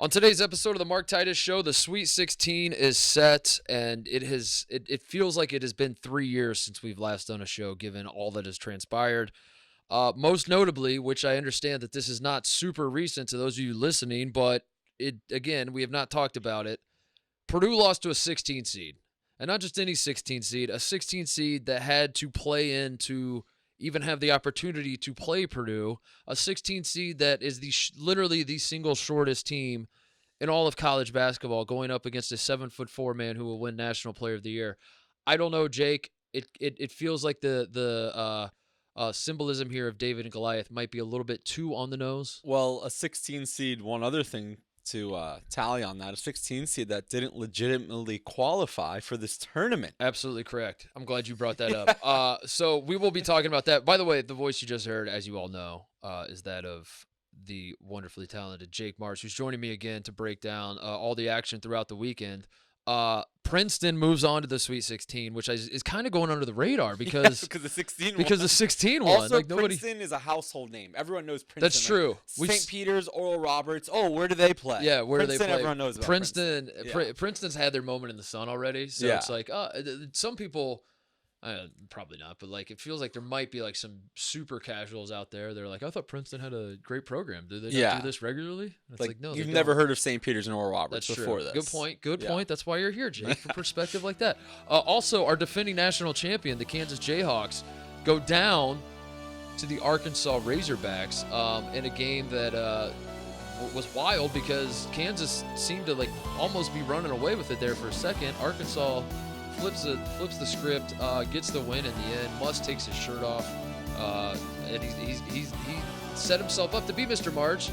On today's episode of the Mark Titus Show, the Sweet 16 is set, and it feels like it has been 3 years since we've last done a show, given all that has transpired. Most notably, which I understand that this is not super recent to those of you listening, but we have not talked about it. Purdue lost to a 16 seed, and not just any 16 seed, a 16 seed that had to play in to even have the opportunity to play Purdue, a 16 seed that is literally the single shortest team in all of college basketball, going up against a 7'4" man who will win National Player of the Year. I don't know, Jake. It feels like the symbolism here of David and Goliath might be a little bit too on the nose. Well, a 16 seed, one other thing to tally on that, a 16 seed that didn't legitimately qualify for this tournament. Absolutely correct. I'm glad you brought that up. So we will be talking about that. By the way, the voice you just heard, as you all know, is that of the wonderfully talented Jake Marsh, who's joining me again to break down all the action throughout the weekend. Princeton moves on to the Sweet 16, which is kind of going under the radar because the 16 the 16 won. Also, like nobody. Princeton is a household name. Everyone knows Princeton. That's true. St. Peter's, Oral Roberts. Oh, where do they play? Yeah, where do they play? Everyone knows about Princeton. Yeah. Princeton's had their moment in the sun already, so it's like some people. Probably not, but like it feels like there might be like some super casuals out there. They're like, I thought Princeton had a great program. Do they not do this regularly? It's like no, you've never heard of St. Peter's and Oral Roberts before true. this. Good point. That's why you're here, Jake, for perspective like that. Also, our defending national champion, the Kansas Jayhawks, go down to the Arkansas Razorbacks in a game that was wild because Kansas seemed to like almost be running away with it there for a second. Arkansas flips the script, gets the win in the end. Musk takes his shirt off, and he set himself up to be Mr. March.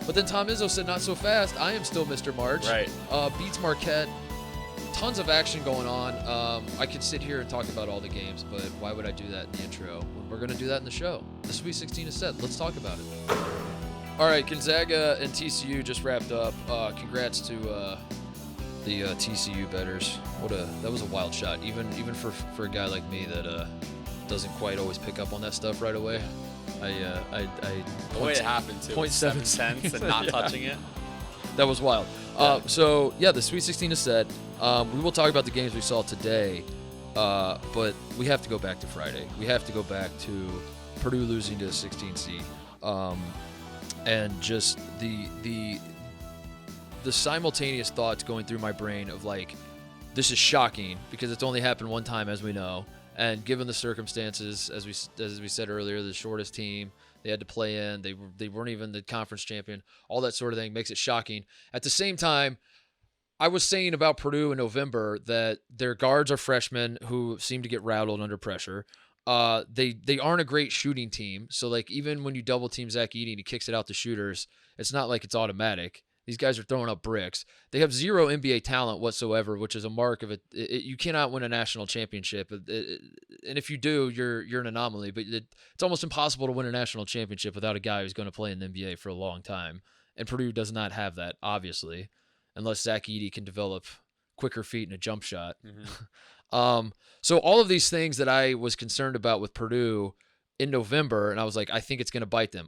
But then Tom Izzo said, not so fast. I am still Mr. March. Right. Beats Marquette. Tons of action going on. I could sit here and talk about all the games, but why would I do that in the intro when we're going to do that in the show? The Sweet 16 is set. Let's talk about it. All right, Gonzaga and TCU just wrapped up. Congrats to the TCU bettors. That was a wild shot, even for a guy like me that doesn't quite always pick up on that stuff right away. The way it happened too. 0.7 cents and not touching it. That was wild. So the Sweet 16 is set. We will talk about the games we saw today, but we have to go back to Friday. We have to go back to Purdue losing to a 16 seed, and just the simultaneous thoughts going through my brain of like, this is shocking because it's only happened one time, as we know, and given the circumstances, as we said earlier, the shortest team, they had to play in, they weren't even the conference champion, all that sort of thing makes it shocking. At the same time, I was saying about Purdue in November that their guards are freshmen who seem to get rattled under pressure. They aren't a great shooting team, so like even when you double team Zach Edey and he kicks it out to shooters, it's not like it's automatic. These guys are throwing up bricks. They have zero NBA talent whatsoever, which is a mark of it. You cannot win a national championship, and if you do, you're an anomaly. But it's almost impossible to win a national championship without a guy who's going to play in the NBA for a long time. And Purdue does not have that, obviously, unless Zach Edey can develop quicker feet and a jump shot. Mm-hmm. So all of these things that I was concerned about with Purdue in November, and I was like, I think it's going to bite them.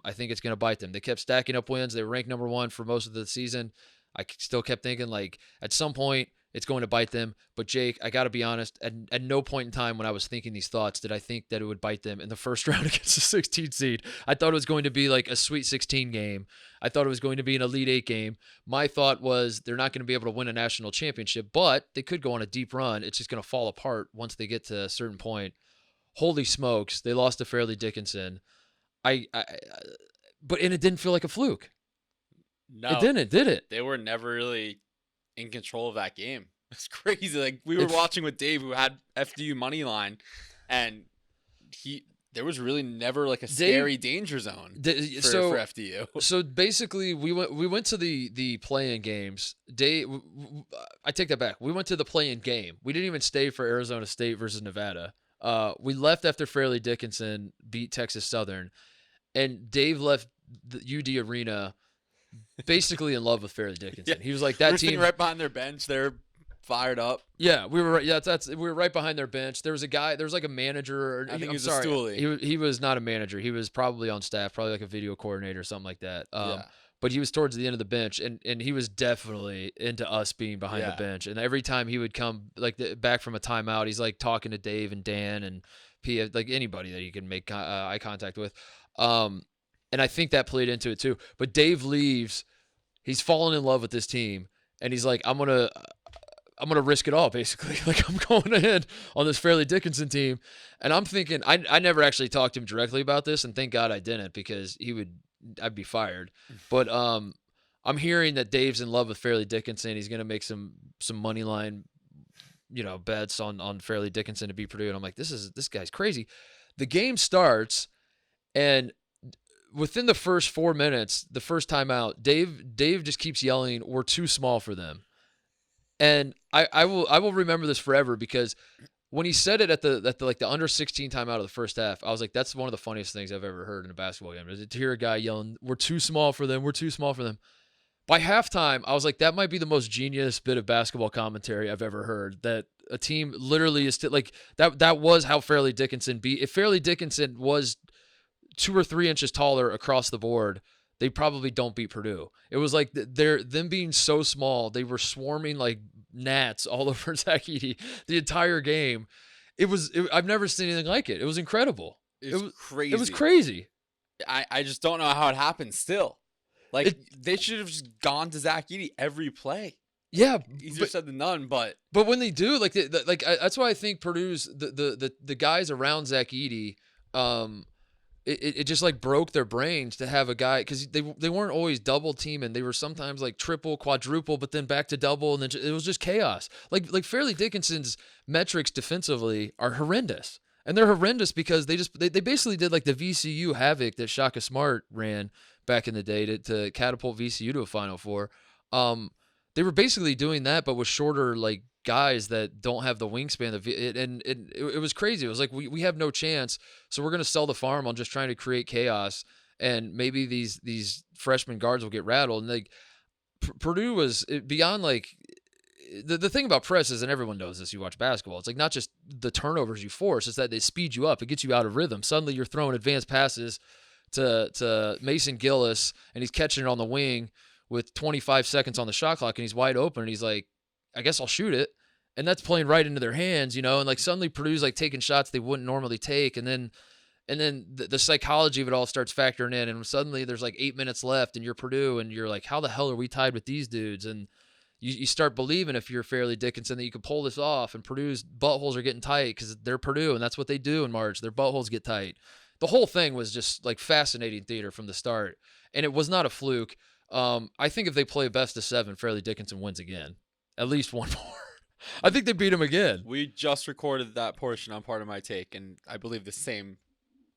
They kept stacking up wins. They were ranked number one for most of the season. I still kept thinking, like, at some point, it's going to bite them. But, Jake, I got to be honest, at no point in time when I was thinking these thoughts did I think that it would bite them in the first round against the 16 seed. I thought it was going to be like a Sweet 16 game. I thought it was going to be an Elite 8 game. My thought was they're not going to be able to win a national championship, but they could go on a deep run. It's just going to fall apart once they get to a certain point. Holy smokes, they lost to Fairleigh Dickinson. But it didn't feel like a fluke. No, it didn't, did it? They were never really in control of that game. It's crazy. Like we were watching with Dave, who had FDU money line, and there was really never like a scary danger zone for FDU. So basically, we went to the play-in games. I take that back. We went to the play-in game. We didn't even stay for Arizona State versus Nevada. We left after Fairleigh Dickinson beat Texas Southern, and Dave left the UD Arena basically in love with Fairleigh Dickinson. Yeah. He was like, that team right behind their bench. They're fired up. Yeah, we were. Yeah, we were right behind their bench. There was a guy. There was like a manager. I think he was a stoolie. He was not a manager. He was probably on staff, probably like a video coordinator or something like that. but he was towards the end of the bench, and he was definitely into us being behind the bench. And every time he would come back from a timeout, he's like talking to Dave and Dan and P, like anybody that he can make eye contact with. And I think that played into it too. But Dave leaves, he's fallen in love with this team, and he's like, I'm gonna risk it all, basically. Like, I'm going ahead on this Fairleigh Dickinson team. And I'm thinking, I never actually talked to him directly about this, and thank God I didn't, because I'd be fired. But I'm hearing that Dave's in love with Fairleigh Dickinson. He's going to make some money line, bets on Fairleigh Dickinson to beat Purdue. And I'm like, this guy's crazy. The game starts, and within the first 4 minutes, the first timeout, Dave just keeps yelling, "We're too small for them." And I will remember this forever, because when he said it at the under 16 timeout of the first half, I was like, that's one of the funniest things I've ever heard in a basketball game. Is to hear a guy yelling, "We're too small for them. We're too small for them." By halftime, I was like, that might be the most genius bit of basketball commentary I've ever heard. That a team literally is like that. That was how Fairleigh Dickinson beat. If Fairleigh Dickinson was 2 or 3 inches taller across the board, they probably don't beat Purdue. It was like them being so small, they were swarming like gnats all over Zach Edey the entire game. I've never seen anything like it. It was incredible. It was crazy. It was crazy. I just don't know how it happened still. Like, they should have just gone to Zach Edey every play. Yeah, easier said than done, but when they do, that's why I think Purdue's the guys around Zach Edey, it just like broke their brains to have a guy, because they weren't always double teaming. They were sometimes like triple, quadruple, but then back to double, and then it was just chaos. Like Fairleigh Dickinson's metrics defensively are horrendous, and they're horrendous because they basically did like the VCU havoc that Shaka Smart ran back in the day to catapult VCU to a Final Four. They were basically doing that, but with shorter like guys that don't have the wingspan of it, and it was crazy. It was like we have no chance, so we're gonna sell the farm on just trying to create chaos, and maybe these freshman guards will get rattled. And like Purdue was beyond like the thing about press is, and everyone knows this, you watch basketball, it's like not just the turnovers you force, it's that they speed you up, it gets you out of rhythm. Suddenly you're throwing advanced passes to Mason Gillis, and he's catching it on the wing with 25 seconds on the shot clock, and he's wide open, and he's like, I guess I'll shoot it. And that's playing right into their hands, and like suddenly Purdue's like taking shots they wouldn't normally take. And then the psychology of it all starts factoring in. And suddenly there's like 8 minutes left, and you're Purdue, and you're like, how the hell are we tied with these dudes? And you start believing, if you're Fairleigh Dickinson, that you can pull this off. And Purdue's buttholes are getting tight because they're Purdue, and that's what they do in March. Their buttholes get tight. The whole thing was just like fascinating theater from the start. And it was not a fluke. I think if they play best of 7, Fairleigh Dickinson wins again. At least one more. I think they beat him again. We just recorded that portion on Part of My Take, and I believe the same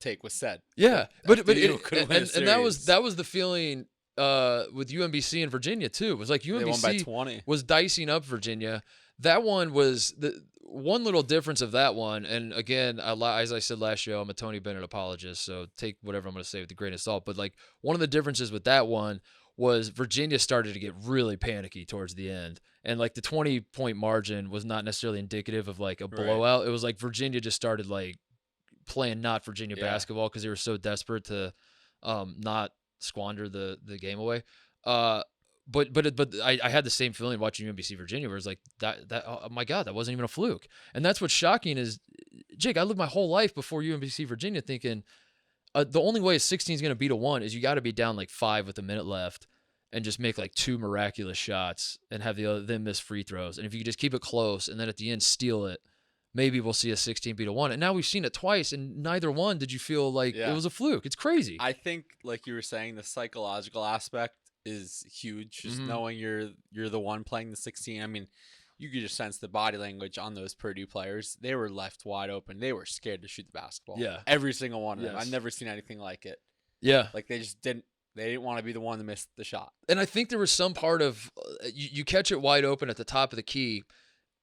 take was said. Yeah, but that was the feeling with UMBC and Virginia too. It was like UMBC they won by 20. Was dicing up Virginia. That one was the one little difference of that one. And again, as I said last show, I'm a Tony Bennett apologist, so take whatever I'm going to say with a grain of salt. But like one of the differences with that one was Virginia started to get really panicky towards the end. And like the 20-point margin was not necessarily indicative of like a blowout. Right. It was like Virginia just started like playing not Virginia basketball because they were so desperate to not squander the game away. But I had the same feeling watching UMBC Virginia, where it's like that oh my God, that wasn't even a fluke. And that's what's shocking is, Jake, I lived my whole life before UMBC Virginia thinking the only way a 16 is going to beat a 1 is you got to be down like 5 with a minute left and just make like 2 miraculous shots and have them miss free throws. And if you could just keep it close and then at the end steal it, maybe we'll see a 16 beat a 1. And now we've seen it twice, and neither one did you feel like it was a fluke. It's crazy. I think, like you were saying, the psychological aspect is huge. Just knowing you're the one playing the 16. I mean, you could just sense the body language on those Purdue players. They were left wide open. They were scared to shoot the basketball. Yeah. Every single one of them. I've never seen anything like it. Yeah. Like they didn't want to be the one to miss the shot. And I think there was some part of you catch it wide open at the top of the key,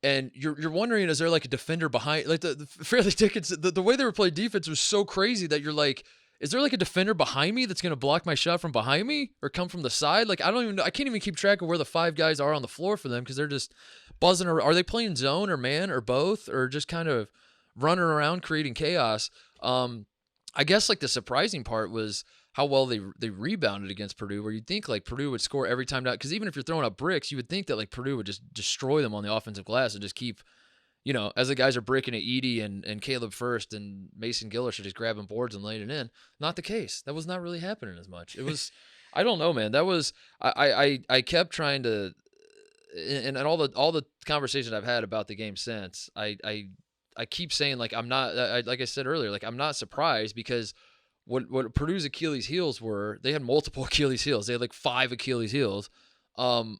and you're wondering, is there like a defender behind? Like the Fairleigh Dickinson, the way they were playing defense was so crazy that you're like, is there like a defender behind me that's going to block my shot from behind me or come from the side? Like, I don't even know. I can't even keep track of where the 5 guys are on the floor for them because they're just buzzing around. Are they playing zone or man or both, or just kind of running around creating chaos? I guess like the surprising part was how well they rebounded against Purdue, where you'd think like Purdue would score every time down. Because even if you're throwing up bricks, you would think that like Purdue would just destroy them on the offensive glass and just keep, as the guys are breaking at Edey and Caleb First and Mason Gillish are just grabbing boards and laying it in. Not the case. That was not really happening as much. It was, I don't know, man. That was, I kept trying to, and all the conversations I've had about the game since, I keep saying like I'm not, like I said earlier, like I'm not surprised because what Purdue's Achilles heels were, they had multiple Achilles heels. They had like 5 Achilles heels. That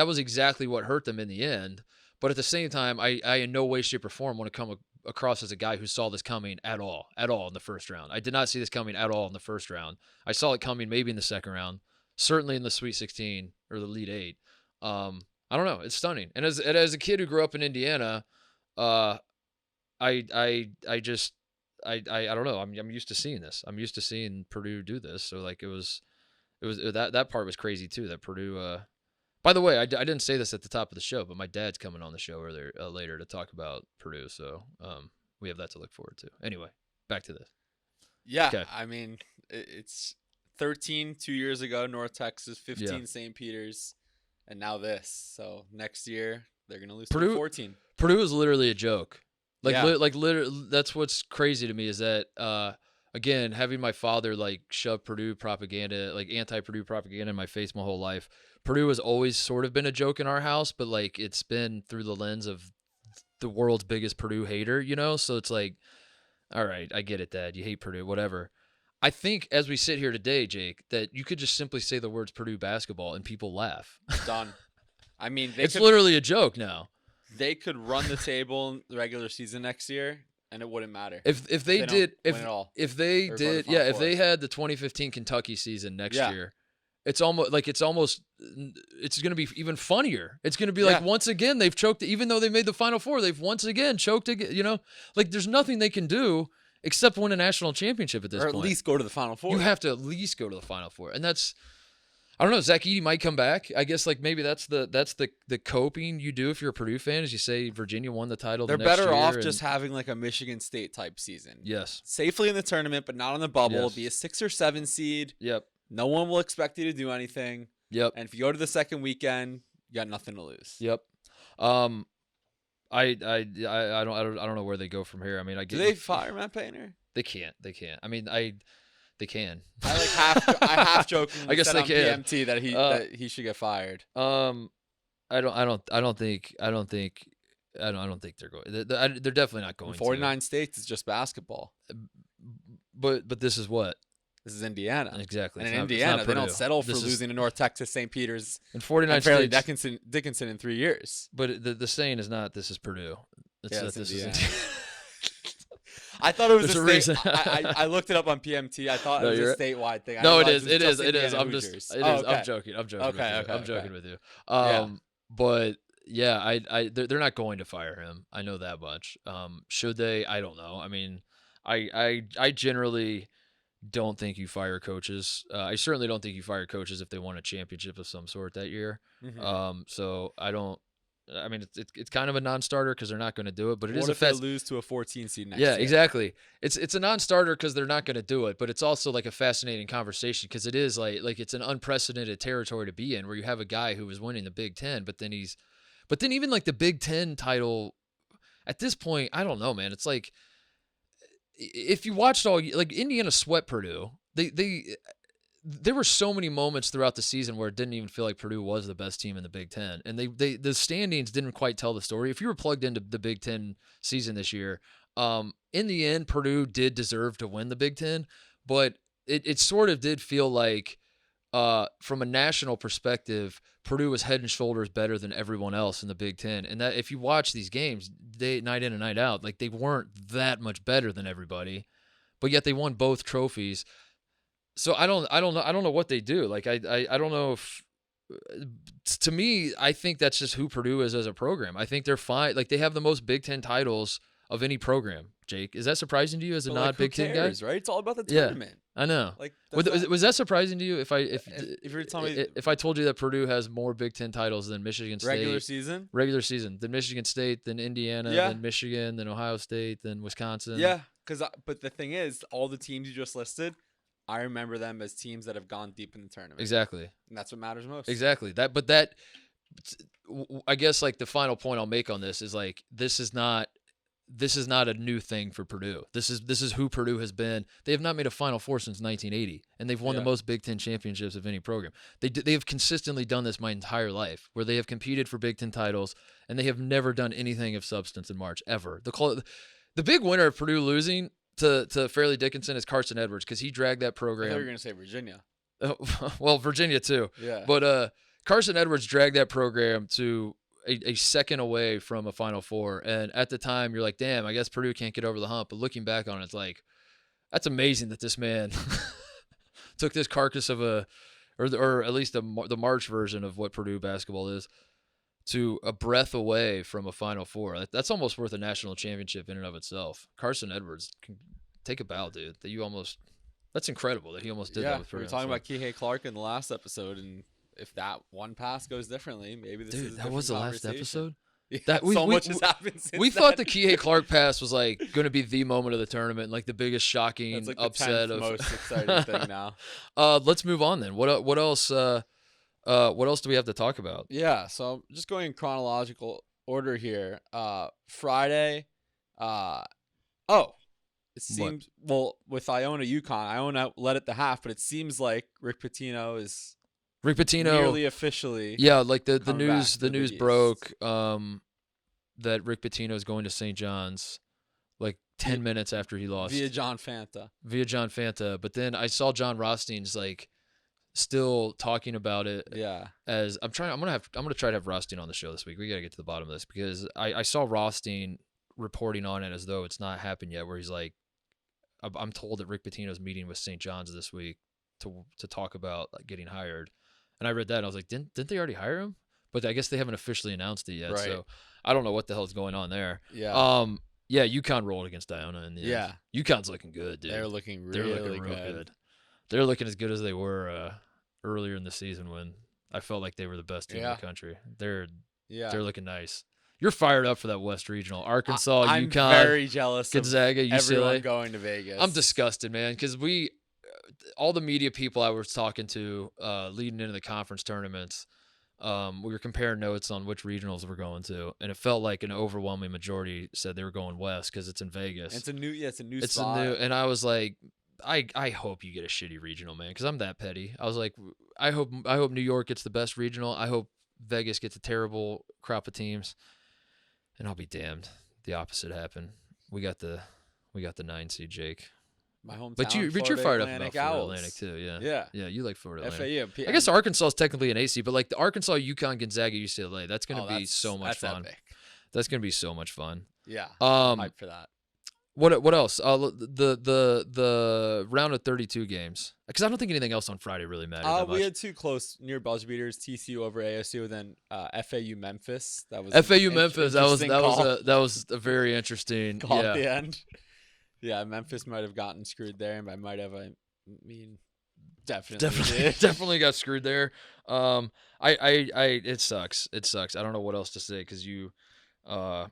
was exactly what hurt them in the end. But at the same time, I in no way, shape, or form want to come across as a guy who saw this coming at all in the first round. I did not see this coming at all in the first round. I saw it coming maybe in the second round, certainly in the Sweet 16 or the Elite 8. I don't know. It's stunning. And as a kid who grew up in Indiana, I don't know. I'm used to seeing this. I'm used to seeing Purdue do this. So like it was that part was crazy too. That Purdue. By the way, I didn't say this at the top of the show, but my dad's coming on the show later to talk about Purdue. So we have that to look forward to. Anyway, back to this. Yeah, okay. I mean it's 13 2 years ago, North Texas, 15 Yeah. St. Peter's, and now this. So next year they're gonna lose Purdue, to 14. Purdue is literally a joke. Like, Yeah. literally, that's what's crazy to me is that, again, having my father like shove Purdue propaganda, like anti-Purdue propaganda in my face my whole life. Purdue has always sort of been a joke in our house, but like it's been through the lens of the world's biggest Purdue hater, So it's like, all right, I get it, Dad. You hate Purdue, whatever. I think as we sit here today, Jake, that you could just simply say the words Purdue basketball and people laugh. Done. I mean, it's literally a joke now. They could run the table in the regular season next year, and it wouldn't matter. If they had the 2015 Kentucky season next year, it's going to be even funnier. It's going to be like once again they've choked, even though they made the Final Four, they've once again choked again. Like there's nothing they can do except win a national championship at this point. Or at least go to the Final Four. You have to at least go to the Final Four, and that's. I don't know. Zach Edey might come back. I guess like maybe that's the coping you do if you're a Purdue fan is you say Virginia won the title. They're the next better year off just having like a Michigan State type season. Yes. Safely in the tournament, but not on the bubble. Yes. Be a 6 or 7 seed. Yep. No one will expect you to do anything. Yep. And if you go to the second weekend, you got nothing to lose. Yep. I don't know where they go from here. I mean, do they fire Matt Painter? They can't. I mean, they can. I half jokingly I guess said they on can. PMT that he should get fired. I don't think they're going. They're definitely not going. 49 states is just basketball. But this is what. This is Indiana. Exactly. And in Indiana, they don't settle for losing to North Texas, St. Peter's, and 49 Fairleigh states. Dickinson in 3 years. But the saying is not this is Purdue. This is I thought it was There's a reason. I looked it up on PMT. I thought it was a statewide thing. No, it is. It is. I'm Okay. joking. I'm joking with you. Yeah. But yeah, they're not going to fire him. I know that much. Should they? I don't know. I mean, I generally don't think you fire coaches. I certainly don't think you fire coaches if they won a championship of some sort that year. Mm-hmm. So I don't. I mean, it's kind of a non-starter because they're not going to do it. But it is what if they lose to a 14 seed next year? Yeah, exactly. It's a non-starter because they're not going to do it. But it's also like a fascinating conversation because it is like it's an unprecedented territory to be in where you have a guy who was winning the Big Ten, but then even like the Big Ten title at this point, I don't know, man. It's like if you watched like Indiana swept Purdue, there were so many moments throughout the season where it didn't even feel like Purdue was the best team in the Big Ten. And the standings didn't quite tell the story. If you were plugged into the Big Ten season this year, in the end, Purdue did deserve to win the Big Ten, but it sort of did feel like from a national perspective, Purdue was head and shoulders better than everyone else in the Big Ten. And that if you watch these games night in and night out, like they weren't that much better than everybody, but yet they won both trophies. So I don't know what they do. Like I don't know if to me, I think that's just who Purdue is as a program. I think they're fine. Like they have the most Big Ten titles of any program. Jake, is that surprising to you as a non-Big Ten guy? Right? It's all about the tournament. Yeah, I know. Like was that surprising to you if you're telling me if I told you that Purdue has more Big Ten titles than Michigan State regular season, than Michigan State, than Indiana, than Michigan, than Ohio State, than Wisconsin? Yeah, but the thing is, all the teams you just listed, I remember them as teams that have gone deep in the tournament. Exactly. And that's what matters most. Exactly. I guess like the final point I'll make on this is like this is not a new thing for Purdue. This is who Purdue has been. They have not made a Final Four since 1980, and they've won the most Big Ten championships of any program. They have consistently done this my entire life, where they have competed for Big Ten titles, and they have never done anything of substance in March ever. The big winner of Purdue losing to Fairleigh Dickinson is Carson Edwards, because he dragged that program. I thought you were going to say Virginia. Well, Virginia too. Yeah. But Carson Edwards dragged that program to a second away from a Final Four. And at the time, you're like, damn, I guess Purdue can't get over the hump. But looking back on it, it's like, that's amazing that this man took this carcass of or at least the March version of what Purdue basketball is, to a breath away from a Final Four. That's almost worth a national championship in and of itself. Carson Edwards, can take a bow, dude. That's incredible that he almost did that with Purdue. We were talking about Kihei Clark in the last episode, and if that one pass goes differently, maybe this is a that was the last episode. Yeah, much has happened since we thought the Kihei Clark pass was like going to be the moment of the tournament, like the biggest shocking That's like upset the of most exciting thing now. Let's move on then. What else? What else do we have to talk about? Yeah, so just going in chronological order here. Friday. It seems with Iona UConn. Iona led at the half, but it seems like Rick Pitino is nearly officially. Yeah, like the news broke that Rick Pitino is going to St. John's like 10 minutes after he lost via John Fanta. But then I saw John Rothstein's like still talking about it. Yeah. As I'm gonna try to have Rothstein on the show this week. We gotta get to the bottom of this, because I saw Rothstein reporting on it as though it's not happened yet, where he's like, I'm told that Rick Pitino's meeting with St. John's this week to talk about like getting hired. And I read that and I was like, didn't they already hire him? But I guess they haven't officially announced it yet. Right. So I don't know what the hell's going on there. Yeah. Yeah, UConn rolled against Iona in the end. Yeah. UConn's looking good, dude. They're looking real good. They're looking as good as they were earlier in the season, when I felt like they were the best team in the country. They're looking nice. You're fired up for that West Regional. Arkansas, I'm UConn, very jealous Gonzaga, of UCLA. Everyone going to Vegas. I'm disgusted, man, because all the media people I was talking to leading into the conference tournaments, we were comparing notes on which regionals we're going to, and it felt like an overwhelming majority said they were going west because it's in Vegas. It's a new spot. And I was like, I hope you get a shitty regional, man, because I'm that petty. I was like, I hope New York gets the best regional. I hope Vegas gets a terrible crop of teams, and I'll be damned. The opposite happened. We got the 9 seed, Jake. My hometown. But you're fired up about Florida Owls. Atlantic too, yeah. Yeah, you like Florida Atlantic. FAU. I guess Arkansas is technically an AC, but like the Arkansas, UConn, Gonzaga, UCLA, that's going to be so much fun. Epic. That's going to be so much fun. Yeah. I'm hyped for that. What else? The round of 32 games, because I don't think anything else on Friday really mattered that much. We had two close near buzzer beaters: TCU over ASU, then FAU Memphis. That was FAU Memphis. That was a very interesting call at the end. Yeah, Memphis might have gotten screwed there, and by might have I mean definitely got screwed there. It sucks. I don't know what else to say, because I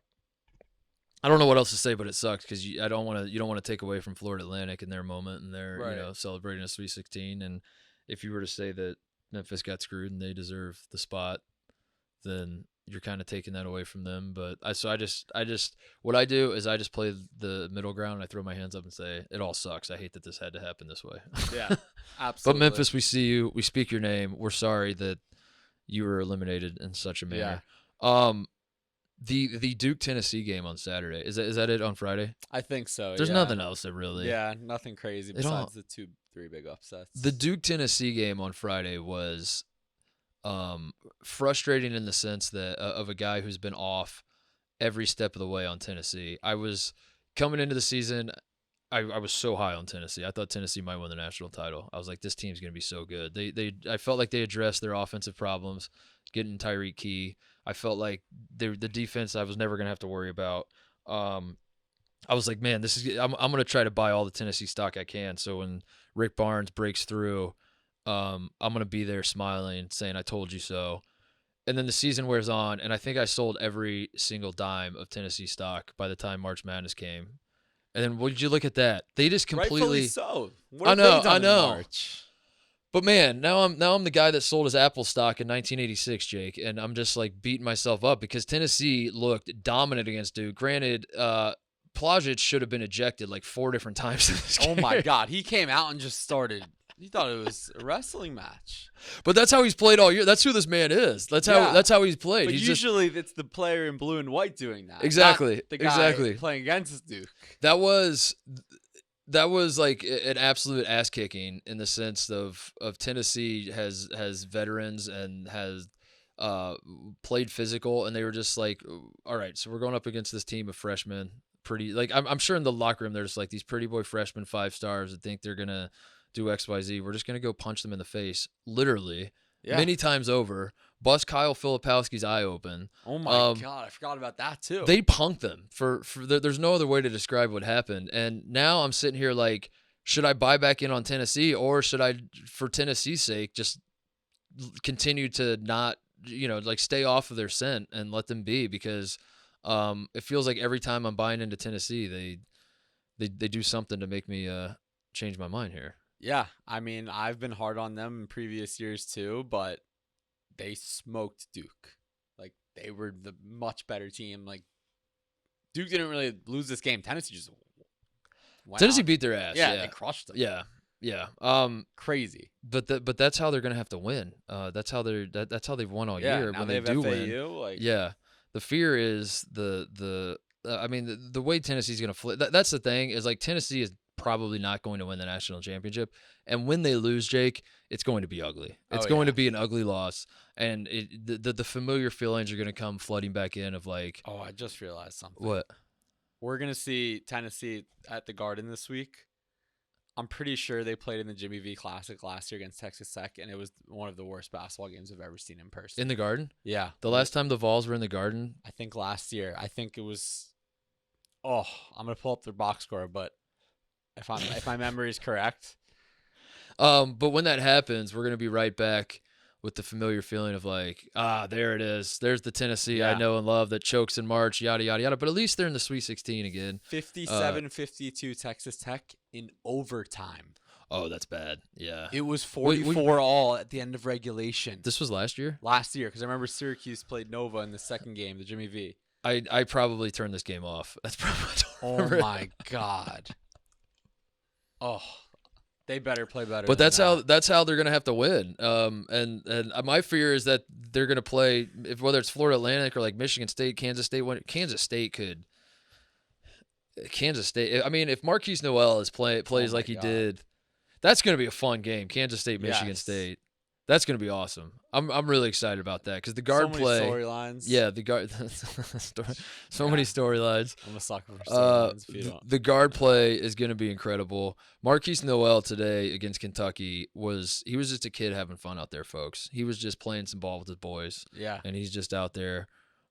don't know what else to say, but it sucks because you don't want to take away from Florida Atlantic in their moment and their celebrating a Sweet 16. And if you were to say that Memphis got screwed and they deserve the spot, then you're kind of taking that away from them. But I just what I do is I just play the middle ground and I throw my hands up and say it all sucks. I hate that this had to happen this way. Yeah, absolutely. But Memphis, we see you. We speak your name. We're sorry that you were eliminated in such a manner. Yeah. The Duke Tennessee game on Saturday, is that it on Friday? I think so. There's nothing else that really. Yeah, nothing crazy besides the 2-3 big upsets. The Duke Tennessee game on Friday was frustrating in the sense that of a guy who's been off every step of the way on Tennessee. I was coming into the season, I was so high on Tennessee. I thought Tennessee might win the national title. I was like, this team's going to be so good. I felt like they addressed their offensive problems, getting Tyreek Key. I felt like the defense I was never going to have to worry about. I was like, man, I'm going to try to buy all the Tennessee stock I can. So when Rick Barnes breaks through, I'm going to be there smiling, saying, I told you so. And then the season wears on, and I think I sold every single dime of Tennessee stock by the time March Madness came. And then would you look at that? They just completely. Rightfully so. What I have know, they done I know. in March? But man, now I'm the guy that sold his Apple stock in 1986, Jake, and I'm just like beating myself up because Tennessee looked dominant against Duke. Granted, Plajic should have been ejected like 4 different times in this game. Oh my God, he came out and just started. He thought it was a wrestling match. But that's how he's played all year. That's who this man is. That's how he's played. But He's usually it's the player in blue and white doing that. Exactly, not the guy exactly. playing against Duke. That was like an absolute ass kicking in the sense of Tennessee has veterans and has played physical, and they were just like, all right, so we're going up against this team of freshmen. Pretty like I'm sure in the locker room they're just like these pretty boy freshmen 5 stars that think they're gonna do XYZ. We're just gonna go punch them in the face, literally, many times over. Bust Kyle Filipowski's eye open. Oh my God, I forgot about that too. They punked them there's no other way to describe what happened. And now I'm sitting here like, should I buy back in on Tennessee, or should I, for Tennessee's sake, just continue to not, like stay off of their scent and let them be? Because it feels like every time I'm buying into Tennessee, they do something to make me change my mind here. Yeah, I mean, I've been hard on them in previous years too, but they smoked Duke. Like, they were the much better team. Like, Duke didn't really lose this game. Tennessee just went beat their ass. Yeah, they crushed them. Yeah. Crazy. But that's how they're gonna have to win. That's how they've won all year. Now when they do have win. FAU, Yeah. The fear is the way Tennessee's gonna flip. That's the thing is like Tennessee is probably not going to win the national championship, and when they lose, Jake, it's going to be ugly. It's going to be an ugly loss, and the familiar feelings are going to come flooding back in of like. Oh, I just realized something. What? We're gonna see Tennessee at the Garden this week. I'm pretty sure they played in the Jimmy V Classic last year against Texas Tech, and it was one of the worst basketball games I've ever seen in person. In the Garden? Yeah. The last time the Vols were in the Garden? I think last year. I think it was. Oh, I'm gonna pull up their box score, but if my memory is correct. But when that happens, we're gonna be right back with the familiar feeling of like, there it is. There's the Tennessee I know and love that chokes in March, yada yada yada. But at least they're in the Sweet 16 again. 57-52 Texas Tech in overtime. Oh, that's bad. Yeah. It was 44 all at the end of regulation. This was last year? Last year, because I remember Syracuse played Nova in the second game, the Jimmy V. I probably turned this game off. That's probably. Oh my God. Oh, they better play better. But that's how they're gonna have to win. And my fear is that they're gonna play whether it's Florida Atlantic or like Michigan State, Kansas State. Kansas State. I mean, if Marquise Noel plays like he did, that's gonna be a fun game. Kansas State, Michigan State. That's gonna be awesome. I'm really excited about that because the guard play. So many storylines. Yeah, the guard. Many storylines. I'm a sucker for storylines. The guard play is gonna be incredible. Marquise Noel today against Kentucky was just a kid having fun out there, folks. He was just playing some ball with his boys. Yeah. And he's just out there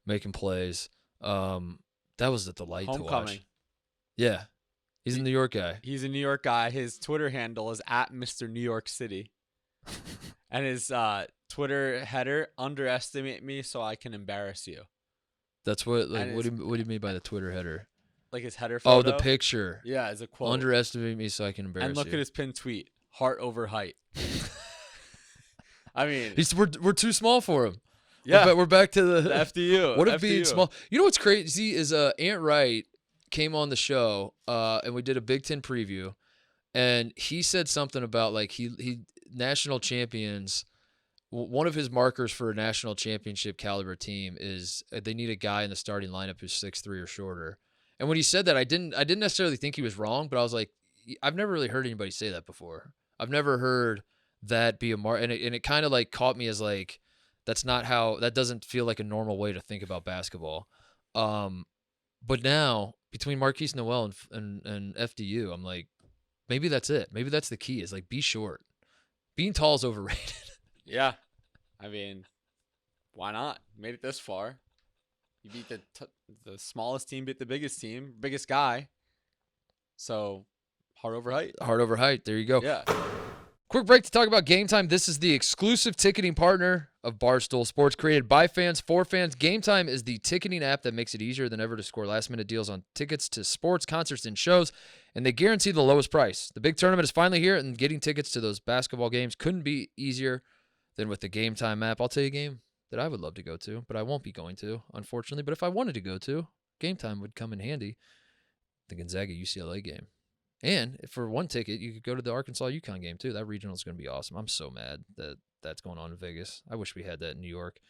making plays. That was a delight to watch. Yeah. He's a New York guy. He's a New York guy. His Twitter handle is @Mr. New York City. And his Twitter header, underestimate me so I can embarrass you. That's what what do you mean by the Twitter header? Like his header photo. Oh, the picture. Yeah, as a quote. Underestimate me so I can embarrass you. And look at his pinned tweet. Heart over height. I mean, we're too small for him. Yeah. We're back to the FDU. What if being small? You know what's crazy is Ant Wright came on the show and we did a Big Ten preview, and he said something about like he national champions. One of his markers for a national championship caliber team is they need a guy in the starting lineup who's 6'3" or shorter. And when he said that, I didn't necessarily think he was wrong, but I was like, I've never really heard anybody say that before. I've never heard that be a mark, and it kind of like caught me as like that doesn't feel like a normal way to think about basketball. But now between Marquise Noel and FDU, I'm like, maybe that's it. Maybe that's the key. Is like be short. Being tall is overrated. Yeah. I mean, why not? Made it this far. You beat the smallest team, beat the biggest team, biggest guy. So, heart over height. Heart over height. There you go. Yeah. Quick break to talk about Game Time. This is the exclusive ticketing partner of Barstool Sports, created by fans for fans. Game Time is the ticketing app that makes it easier than ever to score last-minute deals on tickets to sports, concerts, and shows, and they guarantee the lowest price. The big tournament is finally here, and getting tickets to those basketball games couldn't be easier than with the Game Time app. I'll tell you a game that I would love to go to, but I won't be going to, unfortunately. But if I wanted to go to, Game Time would come in handy. The Gonzaga-UCLA game. And for one ticket, you could go to the Arkansas-UConn game, too. That regional is going to be awesome. I'm so mad that that's going on in Vegas. I wish we had that in New York.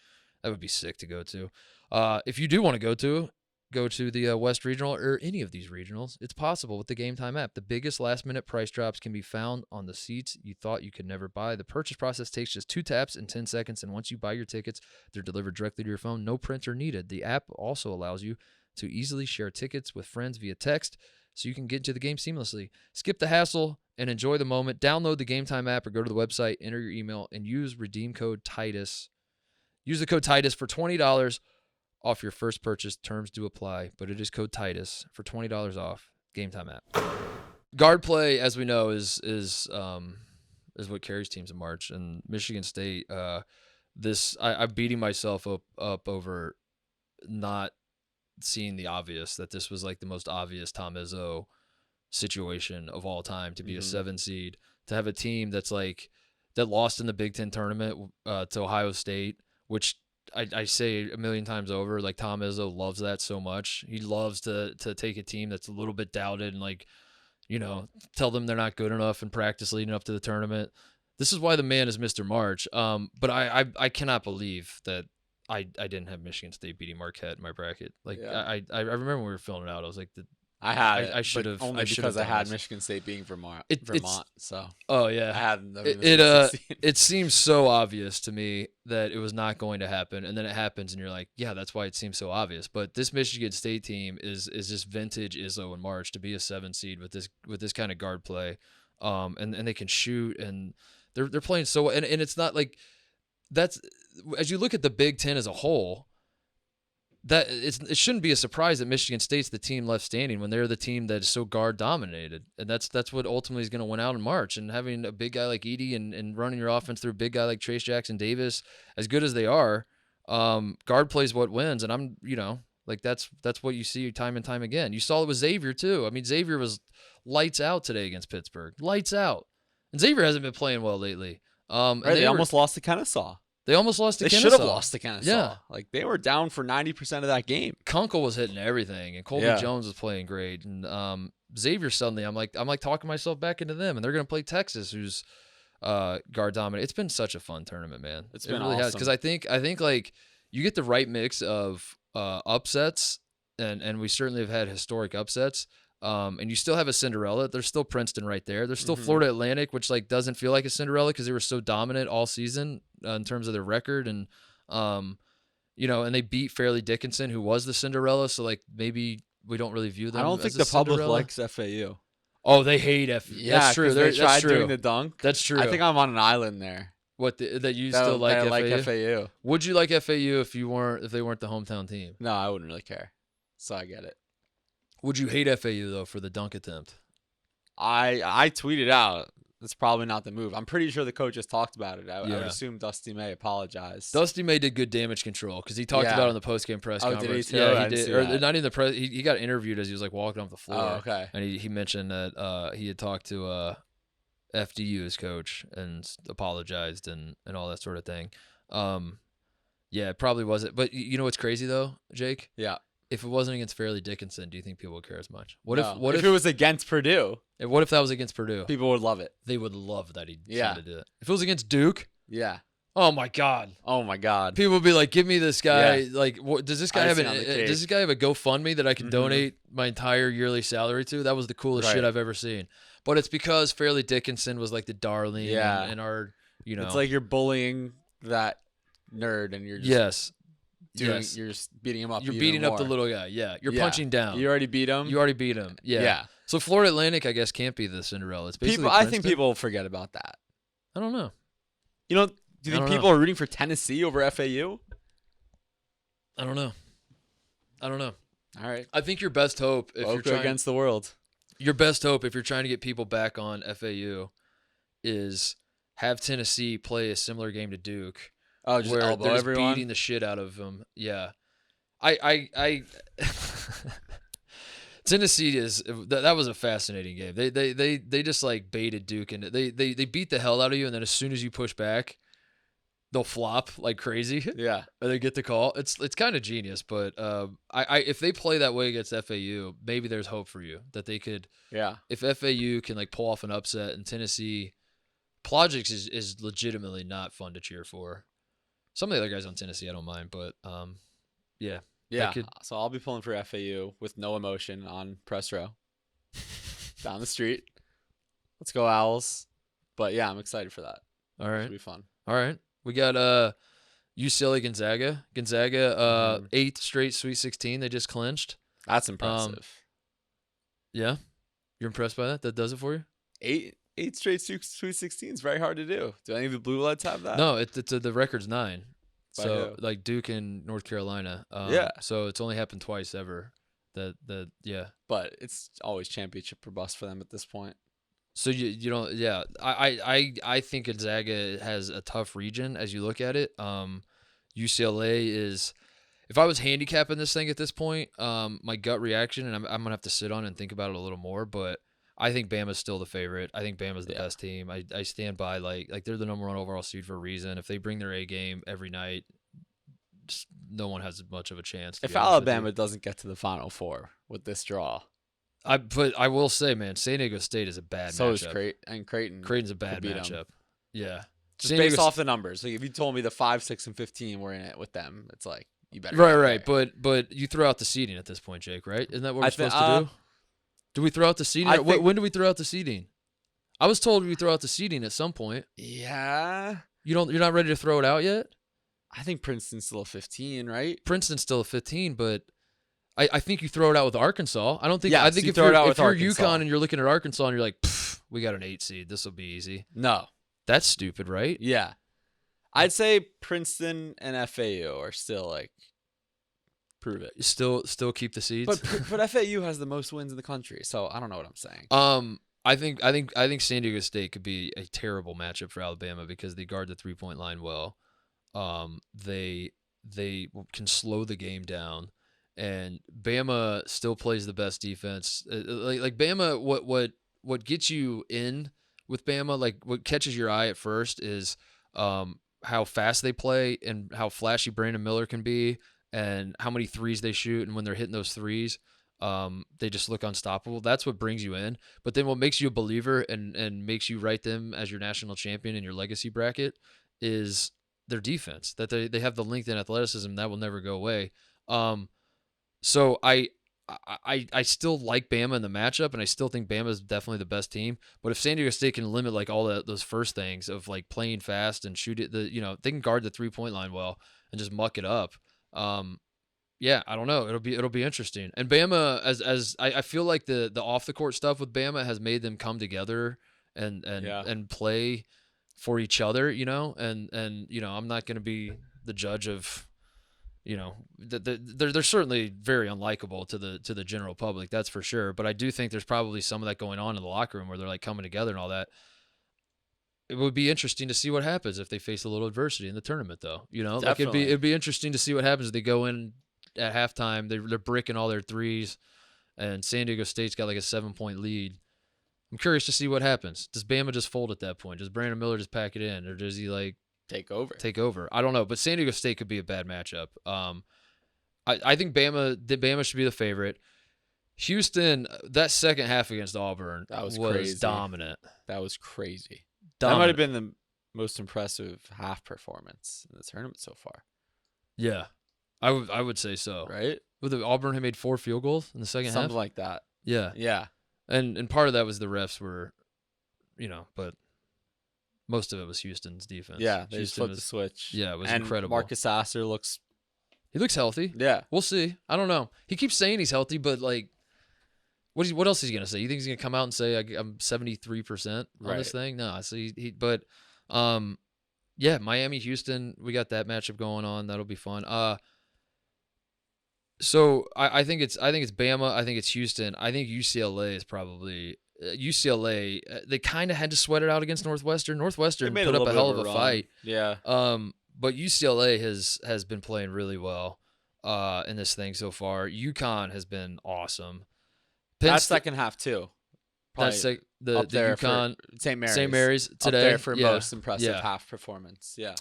That would be sick to go to. If you do want to go to the West Regional or any of these regionals, it's possible with the Game Time app. The biggest last-minute price drops can be found on the seats you thought you could never buy. The purchase process takes just 2 taps and 10 seconds, and once you buy your tickets, they're delivered directly to your phone. No printer needed. The app also allows you to easily share tickets with friends via text, so you can get into the game seamlessly. Skip the hassle and enjoy the moment. Download the Game Time app or go to the website, enter your email, and use redeem code Titus. Use the code Titus for $20 off your first purchase. Terms do apply, but it is code Titus for $20 off. Game Time app. Guard play, as we know, is what carries teams in March. And Michigan State, I'm beating myself up over not seeing the obvious, that this was like the most obvious Tom Izzo situation of all time, to be a 7 seed, to have a team that lost in the Big Ten tournament to Ohio State, which I say a million times over, like Tom Izzo loves that so much. He loves to take a team that's a little bit doubted and tell them they're not good enough in practice leading up to the tournament. This is why the man is Mr. March. But I cannot believe that I didn't have Michigan State beating Marquette in my bracket. I remember when we were filling it out, I was like, I should have. Only because I had Michigan State being Vermont. So. Oh yeah. I had them. It seems so obvious to me that it was not going to happen, and then it happens, and you're like, yeah, that's why it seems so obvious. But this Michigan State team is just vintage Izzo and March to be a 7 seed with this kind of guard play, and they can shoot, and they're playing so, and it's not like that's, as you look at the Big Ten as a whole, that it shouldn't be a surprise that Michigan State's the team left standing when they're the team that is so guard dominated, and that's what ultimately is going to win out in March. And having a big guy like Edey and running your offense through a big guy like Trace Jackson Davis, as good as they are, guard plays what wins. And that's what you see time and time again. You saw it with Xavier too. I mean, Xavier was lights out today against Pittsburgh, lights out, and Xavier hasn't been playing well lately. They almost lost to Kennesaw. They almost lost to Kennesaw. They should have lost to Kennesaw. Yeah. Like, they were down for 90% of that game. Kunkel was hitting everything, and Colby Jones was playing great. And Xavier suddenly, I'm like talking myself back into them, and they're going to play Texas, who's guard dominant. It's been such a fun tournament, man. It really awesome. Has, because I think like you get the right mix of upsets, and we certainly have had historic upsets. And you still have a Cinderella. There's still Princeton right there. There's still Florida Atlantic, which doesn't feel like a Cinderella because they were so dominant all season in terms of their record, and and they beat Fairleigh Dickinson, who was the Cinderella. So maybe we don't really view them. I don't think the public likes FAU. Oh, they hate FAU. Yeah, that's true. They tried doing the dunk. That's true. I think I'm on an island there. That you still like FAU? I like FAU. Would you like FAU if they weren't the hometown team? No, I wouldn't really care. So I get it. Would you hate FAU, though, for the dunk attempt? I tweeted out, it's probably not the move. I'm pretty sure the coach just talked about it. I would assume Dusty May apologized. Dusty May did good damage control because he talked about it on the post-game press conference. Did he too? Yeah, he did. Or not even the press. He got interviewed as he was walking off the floor. Oh, okay. And he mentioned that he had talked to FDU, his coach, and apologized and all that sort of thing. Yeah, it probably wasn't. But you know what's crazy, though, Jake? Yeah. If it wasn't against Fairleigh Dickinson, do you think people would care as much? What if it was against Purdue? What if that was against Purdue? People would love it. They would love that he decided to do it. If it was against Duke? Yeah. Oh my God. People would be like, "Give me this guy." Yeah. Like, does this guy have a GoFundMe that I can donate my entire yearly salary to? That was the coolest shit I've ever seen. But it's because Fairleigh Dickinson was like the darling, and our, it's like you're bullying that nerd, and you're just you're just beating him up. You're beating up the little guy. Yeah. You're punching down. You already beat him. Yeah. So Florida Atlantic, I guess, can't be the Cinderella. It's basically I think people will forget about that. I don't know. Do you think people are rooting for Tennessee over FAU? I don't know. All right. I think your best hope if you're trying against the world. Your best hope if you're trying to get people back on FAU is have Tennessee play a similar game to Duke, Oh, just where elbow they're just everyone. beating the shit out of them. Yeah, I Tennessee that was a fascinating game. They just like baited Duke, and they beat the hell out of you, and then as soon as you push back, they'll flop like crazy. Yeah. And they get the call. It's kind of genius, but I if they play that way against FAU, maybe there's hope for you that they could. Yeah. If FAU can like pull off an upset, and Tennessee, Plogix is legitimately not fun to cheer for. Some of the other guys on Tennessee I don't mind, but yeah. Yeah. So I'll be pulling for FAU with no emotion on press row down the street. Let's go Owls. But yeah, I'm excited for that. All right. It'll be fun. All right. We got UCLA Gonzaga. Gonzaga 8th straight Sweet 16 they just clinched. That's impressive. Yeah. You're impressed by that? That does it for you? Eight straight Sweet 16 is very hard to do. Do any of the Blue Bloods have that? No, it's the record's 9. By So who? like Duke and North Carolina. Yeah. So it's only happened twice ever. Yeah. But it's always championship or bust for them at this point. So you don't I think Gonzaga has a tough region as you look at it. UCLA is, if I was handicapping this thing at this point, my gut reaction, and I'm gonna have to sit on and think about it a little more, but I think Bama's still the favorite. I think Bama's the best team. I stand by like they're the number 1 overall seed for a reason. If they bring their A game every night, no one has much of a chance. If Alabama doesn't get to the Final Four with this draw, but I will say, man, San Diego State is a bad matchup. so is Creighton. Creighton's a bad beat 'em. matchup. Yeah. Just based off the numbers. Like if you told me the 5, 6, and 15 were in it with them, it's like you better. Right. But you throw out the seeding at this point, Jake. Right? Isn't that what we're supposed to do? Do we throw out the seeding? When do we throw out the seeding? I was told we throw out the seeding at some point. Yeah. You're not ready to throw it out yet? I think Princeton's still a 15, right? Princeton's still a 15, but I think you throw it out with Arkansas. I don't think. Yes, I think you if throw it out you're with Arkansas. UConn and you're looking at Arkansas and you're like, we got an 8 seed. This will be easy. No. That's stupid, right? Yeah. I'd say Princeton and FAU are still like prove it. Still keep the seeds. But FAU has the most wins in the country, so I don't know what I'm saying. I think San Diego State could be a terrible matchup for Alabama because they guard the 3-point line well. They can slow the game down, and Bama still plays the best defense. Like Bama, what gets you in with Bama, like what catches your eye at first is how fast they play and how flashy Brandon Miller can be, and how many threes they shoot, and when they're hitting those threes, they just look unstoppable. That's what brings you in. But then what makes you a believer and makes you write them as your national champion in your legacy bracket is their defense. That they have the length and athleticism that will never go away. So I still like Bama in the matchup, and I still think Bama is definitely the best team. But if San Diego State can limit like all those first things of like playing fast and shoot it, they can guard the 3-point line well and just muck it up. Yeah, I don't know. It'll be interesting. And Bama, as I feel like the off the court stuff with Bama has made them come together and play for each other, and I'm not going to be the judge of, they're certainly very unlikable to the general public, that's for sure. But I do think there's probably some of that going on in the locker room where they're like coming together and all that. It would be interesting to see what happens if they face a little adversity in the tournament, though. Like it'd be interesting to see what happens if they go in at halftime. They're bricking all their threes, and San Diego State's got like a 7-point lead. I'm curious to see what happens. Does Bama just fold at that point? Does Brandon Miller just pack it in, or does he like take over? I don't know, but San Diego State could be a bad matchup. I think Bama should be the favorite. Houston, that second half against Auburn was crazy. Dominant. That was crazy. Dominant. That might have been the most impressive half performance in the tournament so far. Yeah, I would say so. Right? With Auburn had made 4 field goals in the second half. Something like that. Yeah. Yeah. And part of that was the refs were, but most of it was Houston's defense. Yeah, they just flipped the switch. Yeah, it was and incredible. Marcus Sasser looks healthy. Yeah. We'll see. I don't know. He keeps saying he's healthy, but like, what else is he gonna say? You think he's gonna come out and say I'm 73% on this thing? No, I see. But yeah, Miami, Houston, we got that matchup going on. That'll be fun. So I think it's Bama. I think it's Houston. I think UCLA is probably UCLA, they kind of had to sweat it out against Northwestern. Northwestern made put up a hell of a run. fight. Yeah. But UCLA has been playing really well in this thing so far. UConn has been awesome. That's second half too. That's the UConn St. Mary's today. Up there for most impressive half performance. Yeah.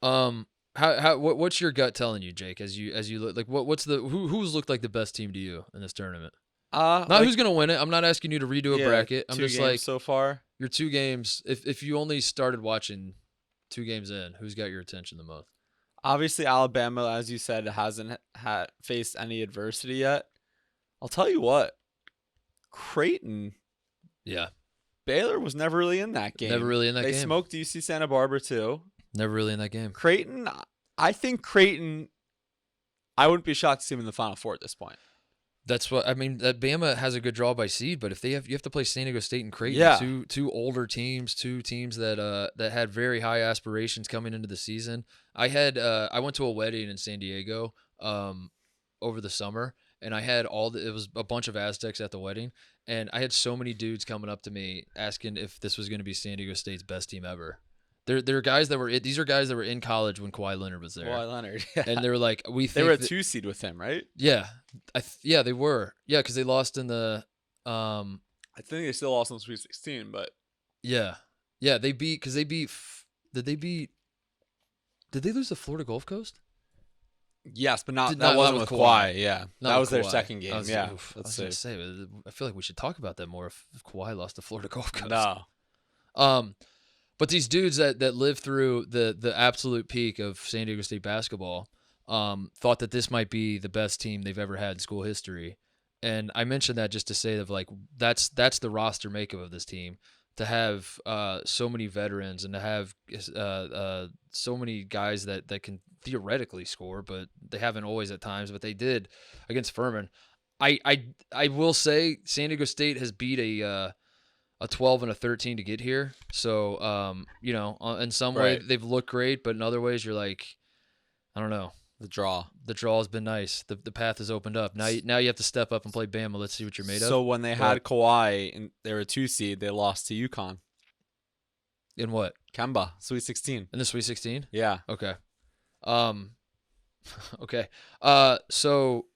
What's your gut telling you, Jake? As you look, like who's looked like the best team to you in this tournament? Not who's gonna win it. I'm not asking you to redo a bracket. I'm just like so far. Your 2 games. If you only started watching 2 games in, who's got your attention the most? Obviously, Alabama, as you said, hasn't faced any adversity yet. I'll tell you what, Creighton. Yeah. Baylor was never really in that game. They smoked UC Santa Barbara too. Never really in that game. Creighton, I think Creighton, I wouldn't be shocked to see them in the Final Four at this point. That's what I mean. Bama has a good draw by seed, but if you have to play San Diego State and Creighton, two older teams, 2 teams that had very high aspirations coming into the season. I went to a wedding in San Diego over the summer, and I had it was a bunch of Aztecs at the wedding, and I had so many dudes coming up to me asking if this was going to be San Diego State's best team ever. They're guys that were these are guys that were in college when Kawhi Leonard was there. Kawhi Leonard, yeah. And they were like, they were a 2 seed with him, right? Yeah, they were. Yeah, because they lost in the. I think they still lost in the Sweet 16, but. Yeah, they beat. Did they lose to Florida Gulf Coast? Yes, but that wasn't with Kawhi. Yeah, not that was Kawhi. their second game. Yeah, let's say. I feel like we should talk about that more. If Kawhi lost to Florida Gulf Coast. No. But these dudes that lived through the absolute peak of San Diego State basketball thought that this might be the best team they've ever had in school history. And I mentioned that just to say that, like, that's the roster makeup of this team, to have so many veterans and to have so many guys that can theoretically score, but they haven't always at times, but they did against Furman. I will say San Diego State has beat a 12 and a 13 to get here. So, in some way they've looked great, but in other ways you're like, I don't know. The draw has been nice. The path has opened up. Now you have to step up and play Bama. Let's see what you're made of. So when they had Kawhi and they were a 2 seed, they lost to UConn. In what? Kemba, Sweet 16. In the Sweet 16? Yeah. Okay. Okay. So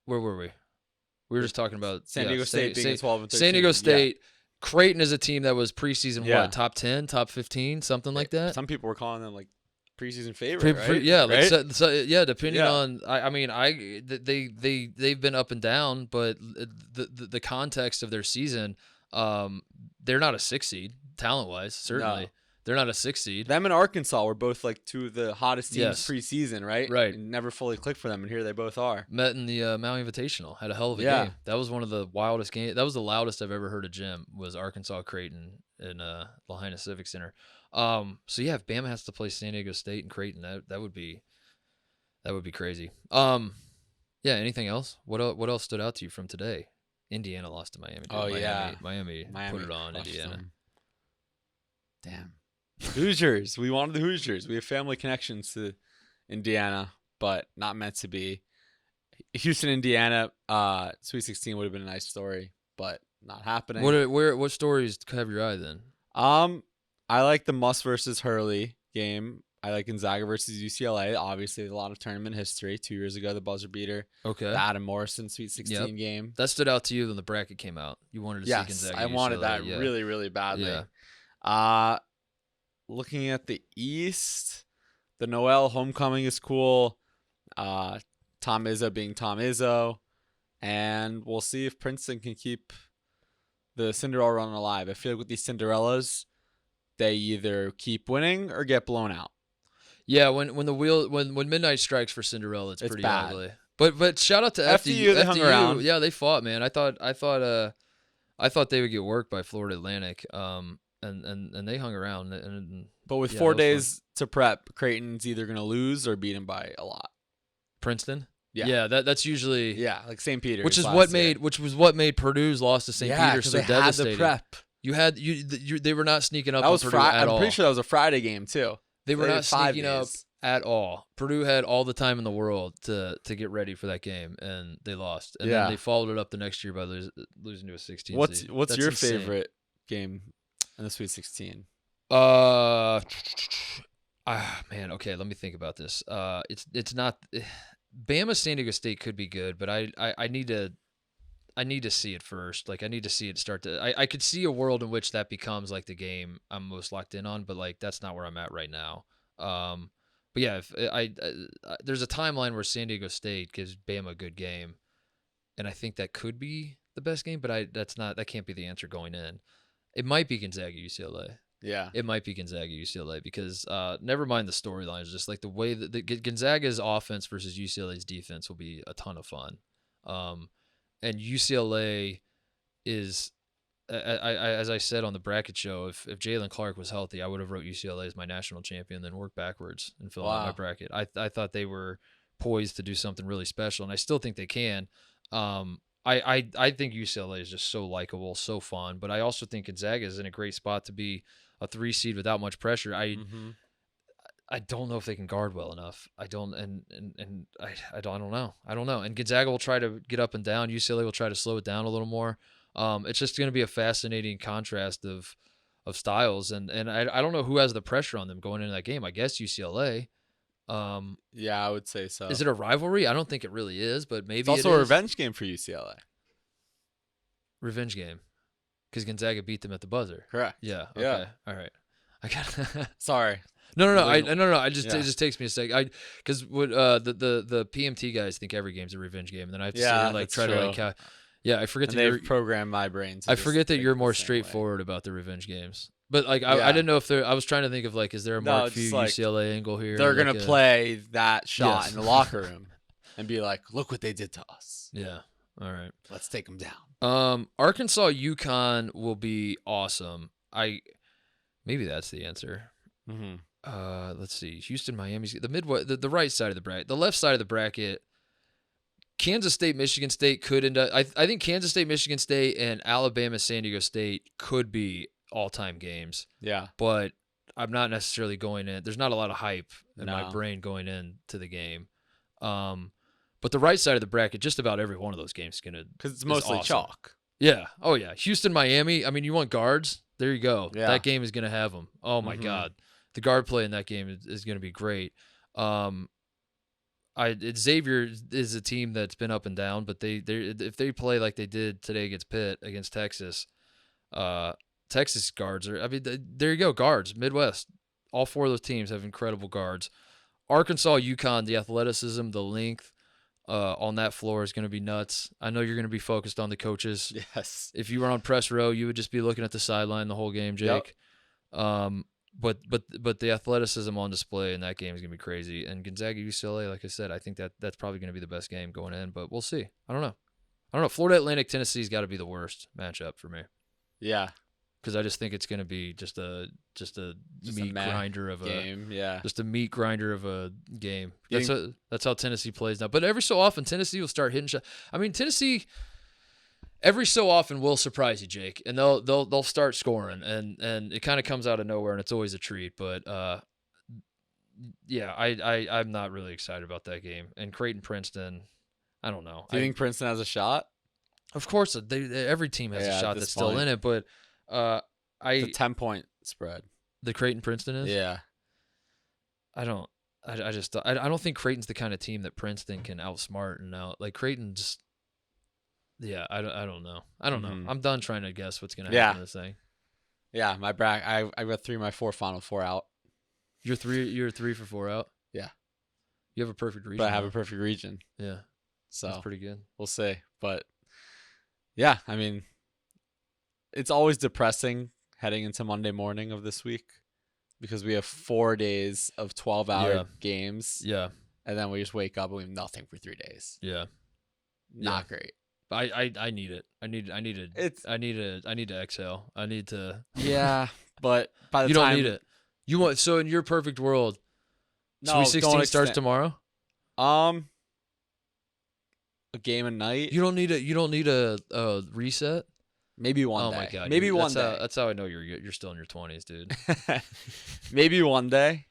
where were we? We were just talking about San Diego State being 12 and 13. San Diego State. Yeah. Creighton is a team that was preseason, top 10, top 15, something like that? Some people were calling them, like, preseason favorite, right? Depending on, they've been up and down, but the context of their season, they're not a 6 seed, talent-wise, certainly. No. They're not a 6 seed. Them and Arkansas were both like 2 of the hottest teams preseason, right? Right. And never fully clicked for them, and here they both are. Met in the Mount Invitational. Had a hell of a game. That was one of the wildest games. That was the loudest I've ever heard a gym, was Arkansas Creighton in Lahaina Civic Center. So yeah, if Bama has to play San Diego State and Creighton, that would be crazy. Yeah. Anything else? What else stood out to you from today? Indiana lost to Miami. Miami put it on Indiana. Damn. Hoosiers. We wanted the Hoosiers. We have family connections to Indiana, but not meant to be. Houston, Indiana, Sweet 16 would have been a nice story, but not happening. What stories have your eye then? I like the Muss versus Hurley game. I like Gonzaga versus UCLA. Obviously, a lot of tournament history. 2 years ago, the buzzer beater. Okay. The Adam Morrison Sweet 16 game. That stood out to you when the bracket came out. You wanted to see Gonzaga. I wanted that really, really badly. Yeah. Looking at the East, the Noel homecoming is cool. Tom Izzo being Tom Izzo. And we'll see if Princeton can keep the Cinderella run alive. I feel like with these Cinderellas, they either keep winning or get blown out. Yeah, when midnight strikes for Cinderella, it's pretty bad. Ugly. But shout out to FDU. They hung around. Yeah, they fought, man. I thought they would get worked by Florida Atlantic. And they hung around. But with 4 days to prep, Creighton's either going to lose or beat them by a lot. Princeton? Yeah, that's usually like St. Peter's, which was what made Purdue's loss to St. Peter's so devastating. Had the prep. They were not sneaking up. That was Purdue at all. I'm pretty sure that was a Friday game too. They were not sneaking up. at all. Purdue had all the time in the world to get ready for that game, and they lost. And then they followed it up the next year by losing to a 16 seed. What's That's your insane. favorite game in the Sweet 16? Man, okay, let me think about this. It's not Bama San Diego State could be good, but I need to see it first. Like I need to see it start to. I could see a world in which that becomes like the game I'm most locked in on, but like that's not where I'm at right now. But yeah, if there's a timeline where San Diego State gives Bama a good game, and I think that could be the best game, but that can't be the answer going in. It might be Gonzaga UCLA. Yeah. It might be Gonzaga UCLA because never mind the storylines, just like the way that Gonzaga's offense versus UCLA's defense will be a ton of fun. And UCLA is, as I said on the bracket show, if Jalen Clark was healthy, I would have wrote UCLA as my national champion, then worked backwards and filled out my bracket. I thought they were poised to do something really special, and I still think they can. I think UCLA is just so likable, so fun, but I also think Gonzaga is in a great spot to be a 3 seed without much pressure. I don't know if they can guard well enough. I don't know. And Gonzaga will try to get up and down. UCLA will try to slow it down a little more. It's just going to be a fascinating contrast of styles, and I don't know who has the pressure on them going into that game. I guess UCLA. Yeah, I would say so. Is it a rivalry? I don't think it really is, but maybe it's also a revenge game for UCLA. Revenge game, because Gonzaga beat them at the buzzer. Correct. Yeah. Okay. Yeah. All right. I got. Sorry. No. I it just takes me a sec. Because what the PMT guys think every game's a revenge game, and then I have to try true. to I forget that they've programmed my brain. I forget that you're more straightforward about the revenge games. But like I didn't know if I was trying to think of like, is there a Mark Few UCLA angle here? They're gonna play that shot in the locker room and be like, look what they did to us. Yeah. All right. Let's take them down. Arkansas UConn will be awesome. Maybe that's the answer. Mm-hmm. Let's see. Houston, Miami's the right side of the bracket. The left side of the bracket. Kansas State, Michigan State could end up. I think Kansas State, Michigan State, and Alabama, San Diego State could be all-time games. Yeah. But I'm not necessarily going in. There's not a lot of hype in my brain going into the game. But the right side of the bracket, just about every one of those games is gonna, because it's mostly awesome. chalk. Yeah. Oh yeah. Houston, Miami. I mean, you want guards? There you go. Yeah. That game is gonna have them. Oh my God, the guard play in that game is gonna be great. Xavier is a team that's been up and down, but if they play like they did today against Pitt, against Texas, Texas guards are. I mean, there you go, guards. Midwest, all 4 of those teams have incredible guards. Arkansas, UConn, the athleticism, the length on that floor is going to be nuts. I know you're going to be focused on the coaches. Yes. If you were on press row, you would just be looking at the sideline the whole game, Jake. Yep. But the athleticism on display in that game is going to be crazy. And Gonzaga, UCLA, like I said, I think that's probably going to be the best game going in. But we'll see. I don't know. Florida Atlantic, Tennessee's got to be the worst matchup for me. Yeah. Because I just think it's going to be just a meat grinder of a game. Yeah. Just a meat grinder of a game. That's how Tennessee plays now. But every so often, Tennessee will start hitting shots. I mean, Tennessee every so often will surprise you, Jake, and they'll start scoring, and it kind of comes out of nowhere, and it's always a treat. But yeah, I'm not really excited about that game. And Creighton Princeton, I don't know. Do you think Princeton has a shot? Of course, every team has a shot that's still in it, but. The 10-point spread. The Creighton Princeton is? Yeah. I don't think Creighton's the kind of team that Princeton can outsmart and out. Like Creighton's. Yeah, I don't know. I'm done trying to guess what's gonna happen in this thing. Yeah, my I got 3 of my 4 Final Four out. You're 3 for 4 out. Yeah. You have a perfect region. But I have a perfect region. Yeah. So that's pretty good. We'll see. But yeah, I mean, it's always depressing heading into Monday morning of this week because we have 4 days of 12-hour games. Yeah. And then we just wake up and we have nothing for 3 days. Yeah. Not great. I need it. I need to exhale. I need to. Yeah, but by the you time don't need it. You want in your perfect world. No, Sweet 16 starts tomorrow. A game a night. You don't need a reset. Maybe one day. Oh my God. Maybe one day. That's how I know you're still in your 20s, dude. Maybe one day.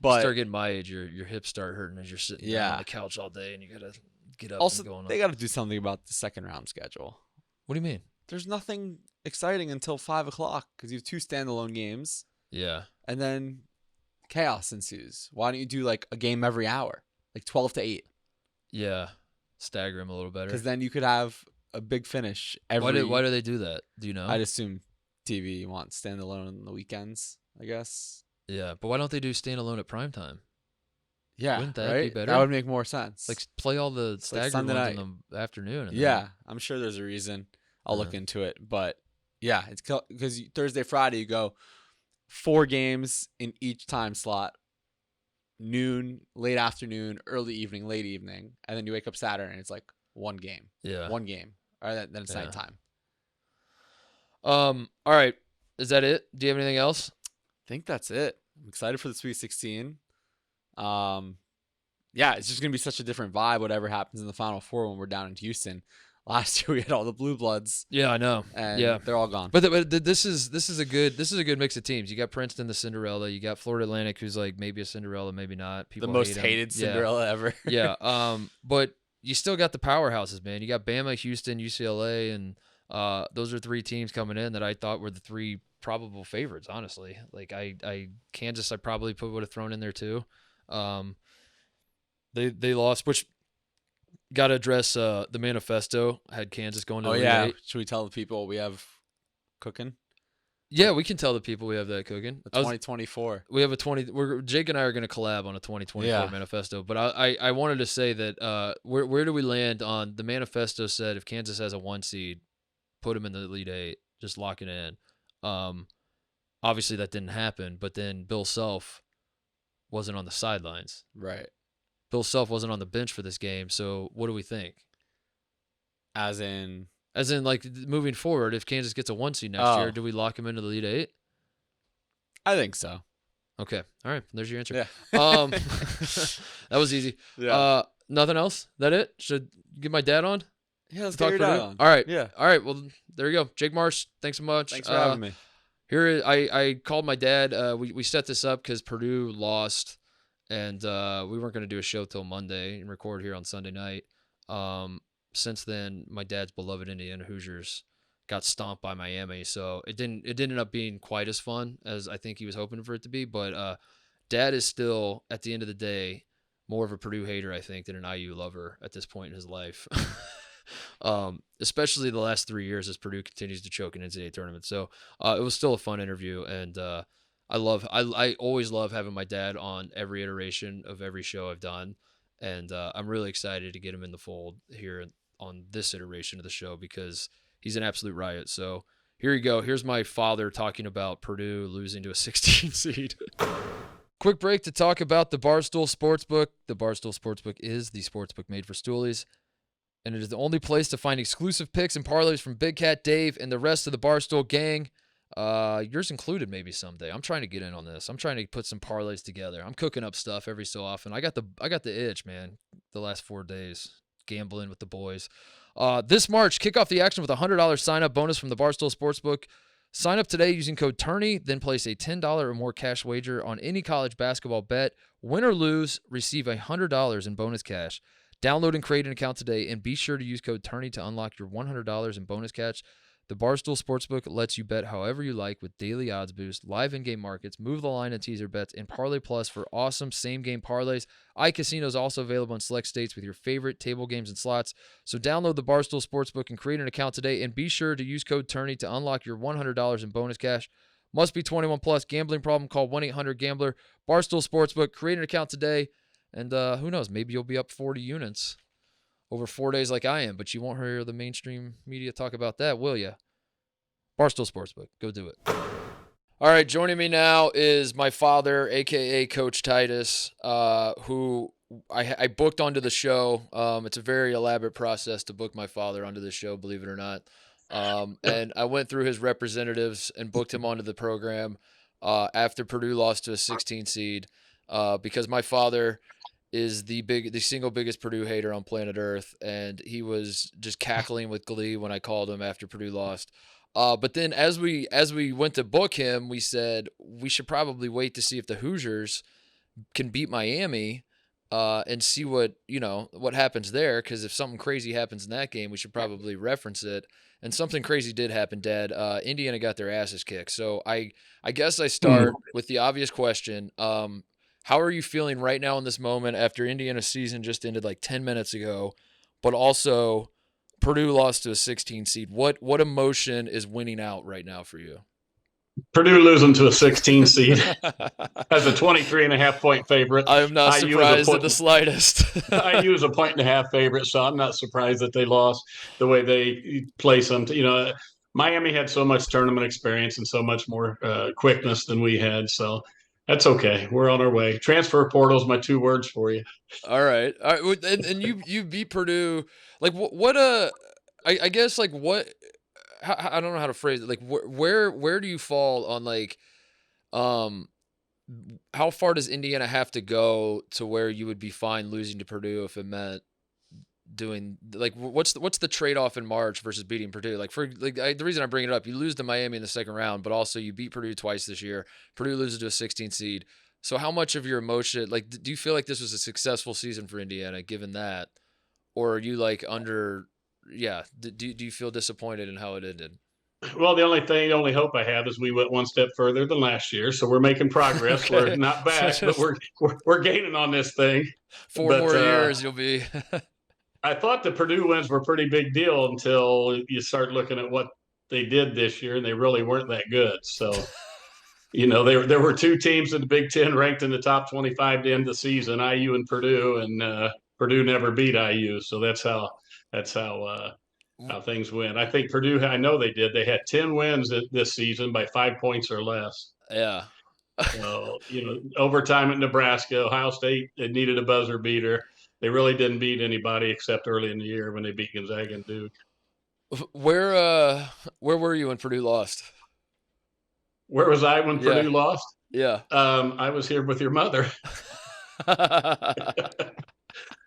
But start getting my age, your hips start hurting as you're sitting down on the couch all day, and you gotta get up. Also, and go on. they got to do something about the second round schedule. What do you mean? There's nothing exciting until 5 o'clock because you have 2 standalone games. Yeah. And then chaos ensues. Why don't you do like a game every hour, like 12 to 8? Yeah. Stagger them a little better. Because then you could have a big finish every. Why do they do that? Do you know? I'd assume TV wants standalone on the weekends, I guess. Yeah, but why don't they do standalone at primetime? Yeah, wouldn't that right? be better? That would make more sense. Like play all the staggered Sunday ones night. in the afternoon. And Yeah, I'm sure there's a reason. I'll look into it. But yeah, it's because Thursday, Friday, you go 4 games in each time slot. Noon, late afternoon, early evening, late evening. And then you wake up Saturday and it's like 1 game. Yeah. 1 game. All right, then it's nighttime. All right. Is that it? Do you have anything else? I think that's it. I'm excited for the Sweet 16. Yeah, it's just gonna be such a different vibe. Whatever happens in the Final Four when we're down in Houston. Last year we had all the blue bloods. Yeah, I know. And they're all gone. But this is a good mix of teams. You got Princeton, the Cinderella. You got Florida Atlantic, who's like maybe a Cinderella, maybe not. People the most hate hated Cinderella ever. Yeah. But you still got the powerhouses, man. You got Bama, Houston, UCLA, and those are 3 teams coming in that I thought were the 3 probable favorites. Honestly, like Kansas, I probably would have thrown in there too. They lost, which got to address the manifesto. I had Kansas going to the Elite Eight. Should we tell the people we have cooking? Yeah, we can tell the people we have that cooking. The 2024. We have a 20. Jake and I are going to collab on a 2024 manifesto. But I wanted to say that where do we land on the manifesto? Said if Kansas has a 1 seed, put them in the Elite Eight, just lock it in. Obviously that didn't happen. But then Bill Self wasn't on the sidelines. Right. Bill Self wasn't on the bench for this game. So what do we think? As in like moving forward, if Kansas gets a 1 seed next year, do we lock him into the Elite Eight? I think so. Okay. All right. There's your answer. Yeah. That was easy. Yeah. Nothing else? That it? Should get my dad on? Yeah, let's talk get your dad Purdue? on. All right. Yeah. All right. Well, there you go. Jake Marsh, thanks so much. Thanks for having me. Here, I called my dad. We set this up because Purdue lost, and we weren't going to do a show till Monday and record here on Sunday night. Since then, my dad's beloved Indiana Hoosiers got stomped by Miami, so it didn't end up being quite as fun as I think he was hoping for it to be. But Dad is still, at the end of the day, more of a Purdue hater, I think, than an IU lover at this point in his life. Especially the last 3 years as Purdue continues to choke in NCAA tournament. So it was still a fun interview, and I always love having my dad on every iteration of every show I've done, and I'm really excited to get him in the fold here on this iteration of the show because he's an absolute riot. So here you go. Here's my father talking about Purdue losing to a 16 seed. Quick break to talk about the Barstool Sportsbook. The Barstool Sportsbook is the sportsbook made for stoolies, and it is the only place to find exclusive picks and parlays from Big Cat Dave and the rest of the Barstool gang. Yours included maybe someday. I'm trying to get in on this. I'm trying to put some parlays together. I'm cooking up stuff every so often. I got the itch, man, the last 4 days, gambling with the boys. This March, kick off the action with a $100 sign-up bonus from the Barstool Sportsbook. Sign up today using code TOURNEY, then place a $10 or more cash wager on any college basketball bet. Win or lose, receive $100 in bonus cash. Download and create an account today, and be sure to use code TOURNEY to unlock your $100 in bonus cash. The Barstool Sportsbook lets you bet however you like with daily odds boost, live in-game markets, move the line and teaser bets, and Parlay Plus for awesome same-game parlays. iCasino is also available in select states with your favorite table games and slots. So download the Barstool Sportsbook and create an account today, and be sure to use code TOURNEY to unlock your $100 in bonus cash. Must be 21 plus. Gambling problem? Call 1-800-GAMBLER. Barstool Sportsbook. Create an account today, and who knows? Maybe you'll be up 40 units over 4 days like I am, but you won't hear the mainstream media talk about that, will you? Barstool Sportsbook. Go do it. All right, joining me now is my father, a.k.a. Coach Titus, who I booked onto the show. It's a very elaborate process to book my father onto the show, believe it or not. And I went through his representatives and booked him onto the program after Purdue lost to a 16 seed because my father is the single biggest Purdue hater on planet Earth, and he was just cackling with glee when I called him after Purdue lost. But then as we went to book him, we said we should probably wait to see if the Hoosiers can beat Miami and see what happens there. Because if something crazy happens in that game, we should probably reference it. And something crazy did happen, Dad. Indiana got their asses kicked. So I guess I start with the obvious question. How are you feeling right now in this moment after Indiana's season just ended like 10 minutes ago, but also Purdue lost to a 16 seed? What emotion is winning out right now for you? Purdue losing to a 16 seed as a 23.5 point favorite. I am not surprised in the slightest. IU is a 1.5 favorite, so I'm not surprised that they lost the way they place them. Miami had so much tournament experience and so much more quickness than we had, so that's okay. We're on our way. Transfer portal is my 2 words for you. All right. And you beat Purdue. Like what I guess like what I don't know how to phrase it. Like where do you fall on like how far does Indiana have to go to where you would be fine losing to Purdue if it meant doing like what's the trade-off in March versus beating Purdue? Like the reason I bring it up, you lose to Miami in the second round, but also you beat Purdue twice this year. Purdue loses to a 16 seed. So how much of your emotion, like, do you feel like this was a successful season for Indiana given that, or are you like do you feel disappointed in how it ended? Well, the only hope I have is we went one step further than last year, so we're making progress. Okay. We're not back, but we're gaining on this thing. 4 more years, you'll be. I thought the Purdue wins were a pretty big deal until you start looking at what they did this year, and they really weren't that good. So, there were 2 teams in the Big Ten ranked in the top 25 to end the season, IU and Purdue, and Purdue never beat IU. So that's how things went. I think Purdue, I know they did. They had 10 wins this season by 5 points or less. Yeah. So, overtime at Nebraska, Ohio State, it needed a buzzer beater. They really didn't beat anybody except early in the year when they beat Gonzaga and Duke. Where were you when Purdue lost? Where was I when Purdue lost? Yeah. I was here with your mother.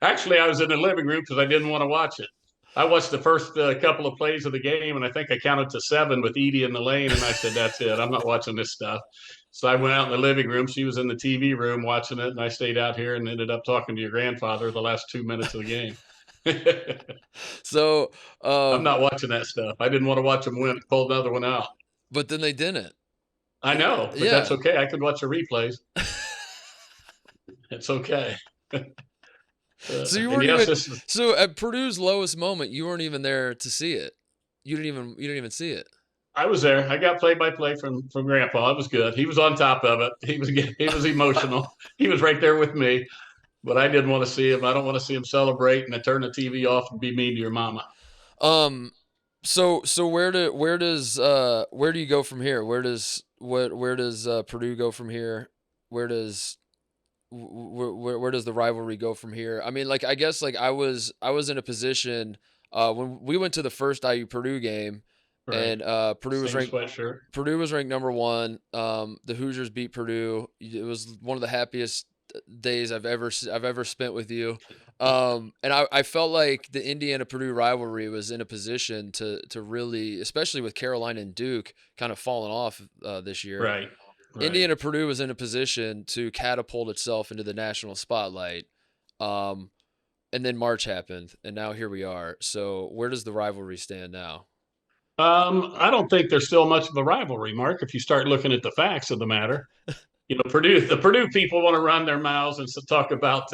Actually, I was in the living room because I didn't want to watch it. I watched the first couple of plays of the game, and I think I counted to 7 with Edie in the lane, and I said, that's it. I'm not watching this stuff. So I went out in the living room. She was in the TV room watching it, and I stayed out here and ended up talking to your grandfather the last 2 minutes of the game. So I'm not watching that stuff. I didn't want to watch them win, pull another one out. But then they didn't. I know, but that's okay. I could watch the replays. It's okay. So you weren't so at Purdue's lowest moment, you weren't even there to see it. You didn't even see it. I was there. I got play-by-play from Grandpa. It was good. He was on top of it. He was emotional. He was right there with me, but I didn't want to see him. I don't want to see him celebrate and then turn the TV off and be mean to your mama. So where do you go from here? Where does Purdue go from here? Where does the rivalry go from here? I mean, like, I guess like I was in a position when we went to the first IU Purdue game, right. And Purdue was ranked number 1. The Hoosiers beat Purdue. It was one of the happiest days I've ever spent with you. And I felt like the Indiana Purdue rivalry was in a position to really, especially with Carolina and Duke kind of falling off this year. Right. Indiana Purdue was in a position to catapult itself into the national spotlight. And then March happened, and now here we are. So where does the rivalry stand now? I don't think there's still much of a rivalry, Mark, if you start looking at the facts of the matter. The Purdue people want to run their mouths and talk about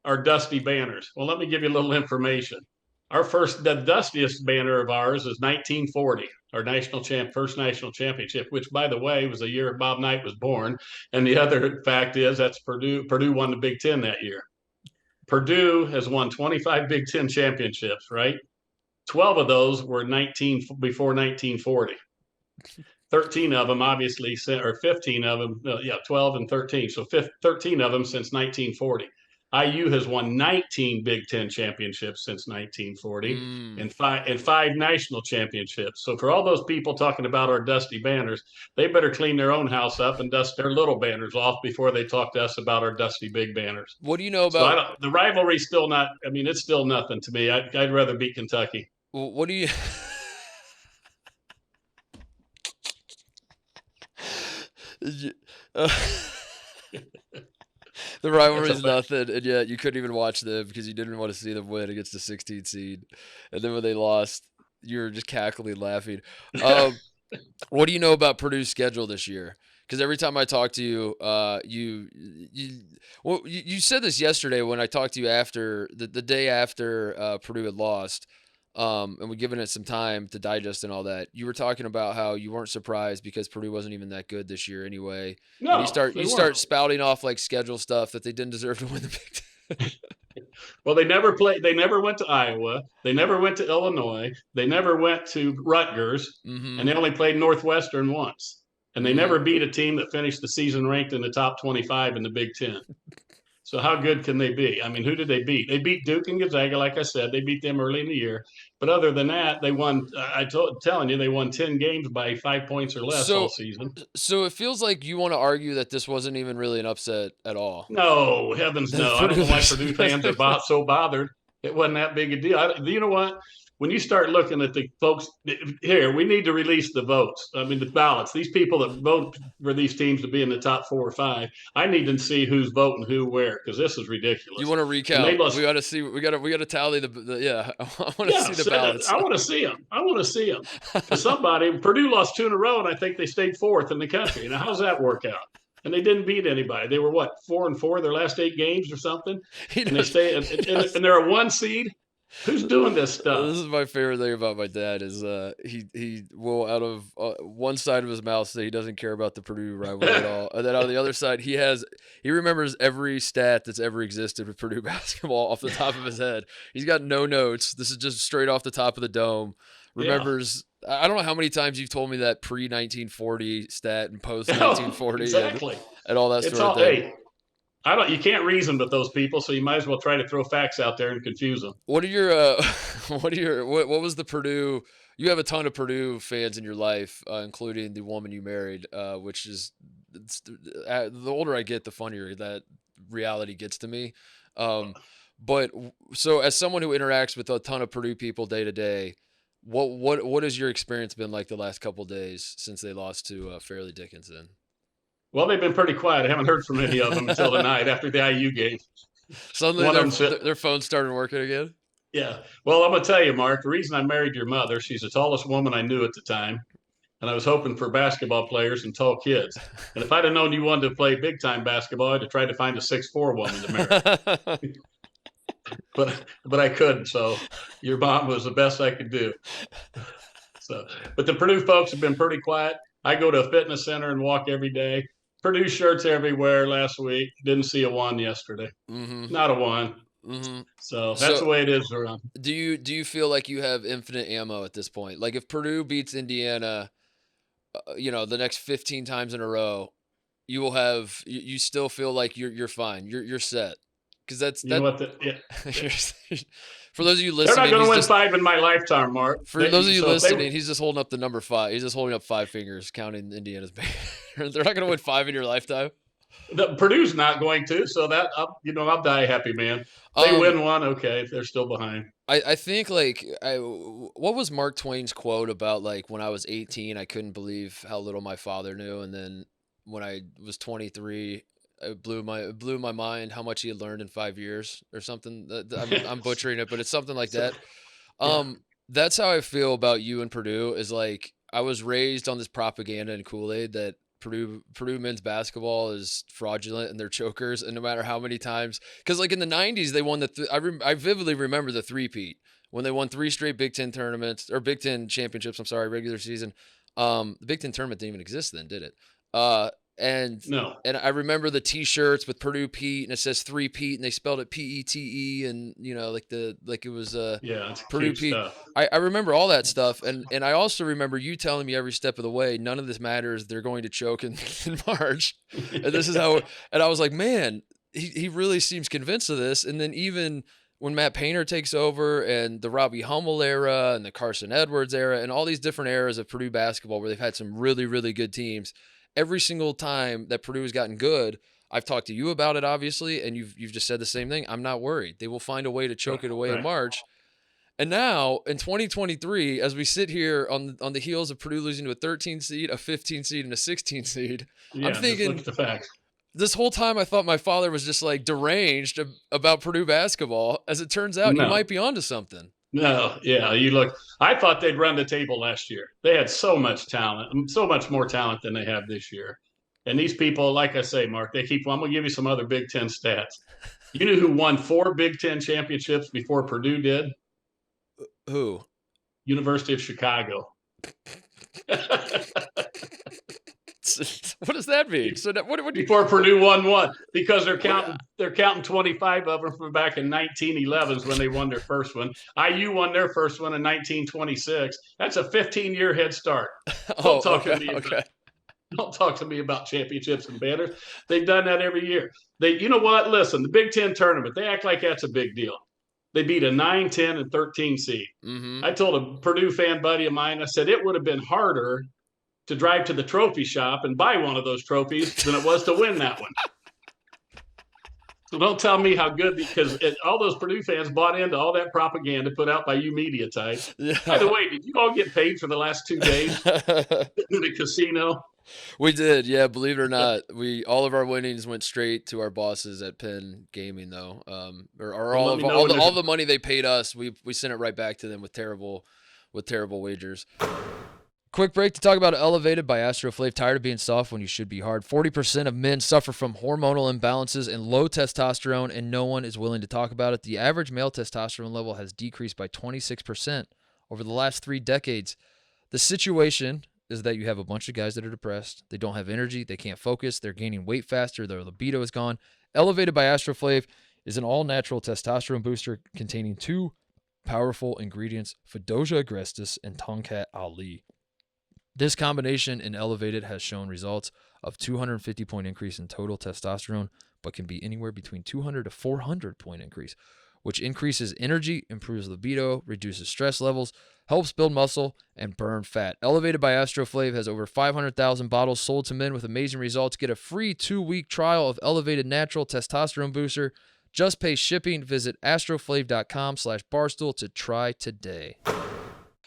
our dusty banners. Well, let me give you a little information. The dustiest banner of ours is 1940, our first national championship, which, by the way, was the year Bob Knight was born. And the other fact is that's Purdue. Purdue won the Big Ten that year. Purdue has won 25 Big Ten championships, right? 12 of those were before 1940. 13 of them, obviously, or 15 of them, 12 and 13. So 13 of them since 1940. IU has won 19 Big Ten championships since 1940 and five national championships. So for all those people talking about our dusty banners, they better clean their own house up and dust their little banners off before they talk to us about our dusty big banners. What do you know about the rivalry's still not? I mean, it's still nothing to me. I'd rather beat Kentucky. What do you? The rivalry's nothing, and yet you couldn't even watch them because you didn't want to see them win against the 16 seed. And then when they lost, you were just cackling, laughing. What do you know about Purdue's schedule this year? Because every time I talk to you, you said this yesterday when I talked to you after the day after Purdue had lost, and we given it some time to digest and all that. You were talking about how you weren't surprised because Purdue wasn't even that good this year anyway. No, and you start spouting off like schedule stuff that they didn't deserve to win the Big Ten. Well, they never played. They never went to Iowa. They never went to Illinois. They never went to Rutgers, and they only played Northwestern once. And they never beat a team that finished the season ranked in the top 25 in the Big Ten. So how good can they be? I mean, who did they beat? They beat Duke and Gonzaga, like I said. They beat them early in the year. But other than that, they won. Telling you, they won 10 games by 5 points or less all season. So it feels like you want to argue that this wasn't even really an upset at all. No, heavens no. I don't know why Purdue fans are so bothered. It wasn't that big a deal. You know what? When you start looking at the folks here, we need to release the votes. I mean, the ballots. These people that vote for these teams to be in the top 4 or 5. I need to see who's voting who where because this is ridiculous. You want to recount? We got to see. We got to tally the. Yeah, I want to see the ballots. I want to see them. I want to see them. Somebody Purdue lost 2 in a row, and I think they stayed 4th in the country. Now, how's that work out? And they didn't beat anybody. They were 4-4 their last 8 games or something. And they stay. And they're a 1 seed. Who's doing this stuff? This is my favorite thing about my dad is he will out of one side of his mouth say he doesn't care about the Purdue rivalry at all, and then on the other side he remembers every stat that's ever existed with Purdue basketball off the top of his head. He's got no notes. This is just straight off the top of the dome. Remembers. Yeah. I don't know how many times you've told me that pre-1940 stat and post-1940 exactly. and all that sort of thing. Hey, you can't reason with those people, so you might as well try to throw facts out there and confuse them. What was the Purdue? You have a ton of Purdue fans in your life, including the woman you married, which is the older I get, the funnier that reality gets to me. But so as someone who interacts with a ton of Purdue people day to day, what has your experience been like the last couple of days since they lost to Fairleigh Dickinson? Well, they've been pretty quiet. I haven't heard from any of them until tonight after the IU game. Suddenly their phones started working again? Yeah. Well, I'm going to tell you, Mark, the reason I married your mother, she's the tallest woman I knew at the time. And I was hoping for basketball players and tall kids. And if I'd have known you wanted to play big-time basketball, I'd have tried to find a 6'4" woman to marry. But I couldn't, so your mom was the best I could do. But the Purdue folks have been pretty quiet. I go to a fitness center and walk every day. Purdue shirts everywhere last week. Didn't see a 1 yesterday. Mm-hmm. Not a 1. Mm-hmm. So that's the way it is around. Do you feel like you have infinite ammo at this point? Like if Purdue beats Indiana, the next 15 times in a row, you will have. You still feel like you're fine. You're set. Because that's for those of you listening, they're not going to win 5 in my lifetime, Mark. For those of you listening, he's just holding up the number 5. He's just holding up 5 fingers, counting Indiana's banner. They're not going to win 5 in your lifetime. Purdue's not going to, so that I'll die a happy man. They win 1, okay. They're still behind. I think what was Mark Twain's quote about when I was 18, I couldn't believe how little my father knew, and then when I was 23. It blew my mind how much he had learned in 5 years or something. I'm butchering it, but it's something like that. That's how I feel about you and Purdue is I was raised on this propaganda and Kool-Aid that Purdue men's basketball is fraudulent and they're chokers. And no matter how many times, because in the 90s, they won I vividly remember the three-peat when they won 3 straight Big Ten tournaments or Big Ten championships. I'm sorry, regular season. The Big Ten tournament didn't even exist then, did it? And I remember the T-shirts with Purdue Pete, and it says 3-peat, and they spelled it P-E-T-E, and it was Purdue Pete. I remember all that stuff, and I also remember you telling me every step of the way, none of this matters. They're going to choke in March, and this is how. And I was like, man, he really seems convinced of this. And then even when Matt Painter takes over, and the Robbie Hummel era, and the Carson Edwards era, and all these different eras of Purdue basketball where they've had some really, really good teams. Every single time that Purdue has gotten good, I've talked to you about it, obviously, and you've just said the same thing. I'm not worried. They will find a way to choke it away in March. And now, in 2023, as we sit here on the heels of Purdue losing to a 13 seed, a 15 seed, and a 16 seed, I'm thinking, look at the facts. this whole time I thought my father was just like deranged about Purdue basketball. As it turns out, he might be onto something. No, yeah, you look. I thought they'd run the table last year. They had so much talent, so much more talent than they have this year. And these people, like I say, Mark, they keep. I'm gonna give you some other Big Ten stats. You knew who won 4 Big Ten championships before Purdue did? Who? University of Chicago. What does that mean? So what before Purdue won one, because they're counting 25 of them from back in 1911 when they won their first one. IU won their first one in 1926. That's a 15-year head start. Don't talk to me about championships and banners. They've done that every year. You know what? Listen, the Big Ten tournament, they act like that's a big deal. They beat a 9, 10, and 13 seed. Mm-hmm. I told a Purdue fan buddy of mine, I said, it would have been harder to drive to the trophy shop and buy one of those trophies than it was to win that one. So don't tell me how good, because all those Purdue fans bought into all that propaganda put out by you media types. Yeah. By the way, did you all get paid for the last 2 days in the casino? We did, yeah. Believe it or not, all of our winnings went straight to our bosses at Penn Gaming, though. All the money they paid us, we sent it right back to them with terrible wagers. Quick break to talk about Elevated by AstroFlav. Tired of being soft when you should be hard. 40% of men suffer from hormonal imbalances and low testosterone, and no one is willing to talk about it. The average male testosterone level has decreased by 26% over the last 3 decades. The situation is that you have a bunch of guys that are depressed. They don't have energy. They can't focus. They're gaining weight faster. Their libido is gone. Elevated by AstroFlav is an all-natural testosterone booster containing 2 powerful ingredients, Fedosia agrestis and Tongkat Ali. This combination in Elevated has shown results of 250-point increase in total testosterone, but can be anywhere between 200 to 400-point increase, which increases energy, improves libido, reduces stress levels, helps build muscle, and burn fat. Elevated by AstroFlav has over 500,000 bottles sold to men with amazing results. Get a free 2-week trial of Elevated Natural Testosterone Booster. Just pay shipping. Visit astroflav.com/barstool to try today.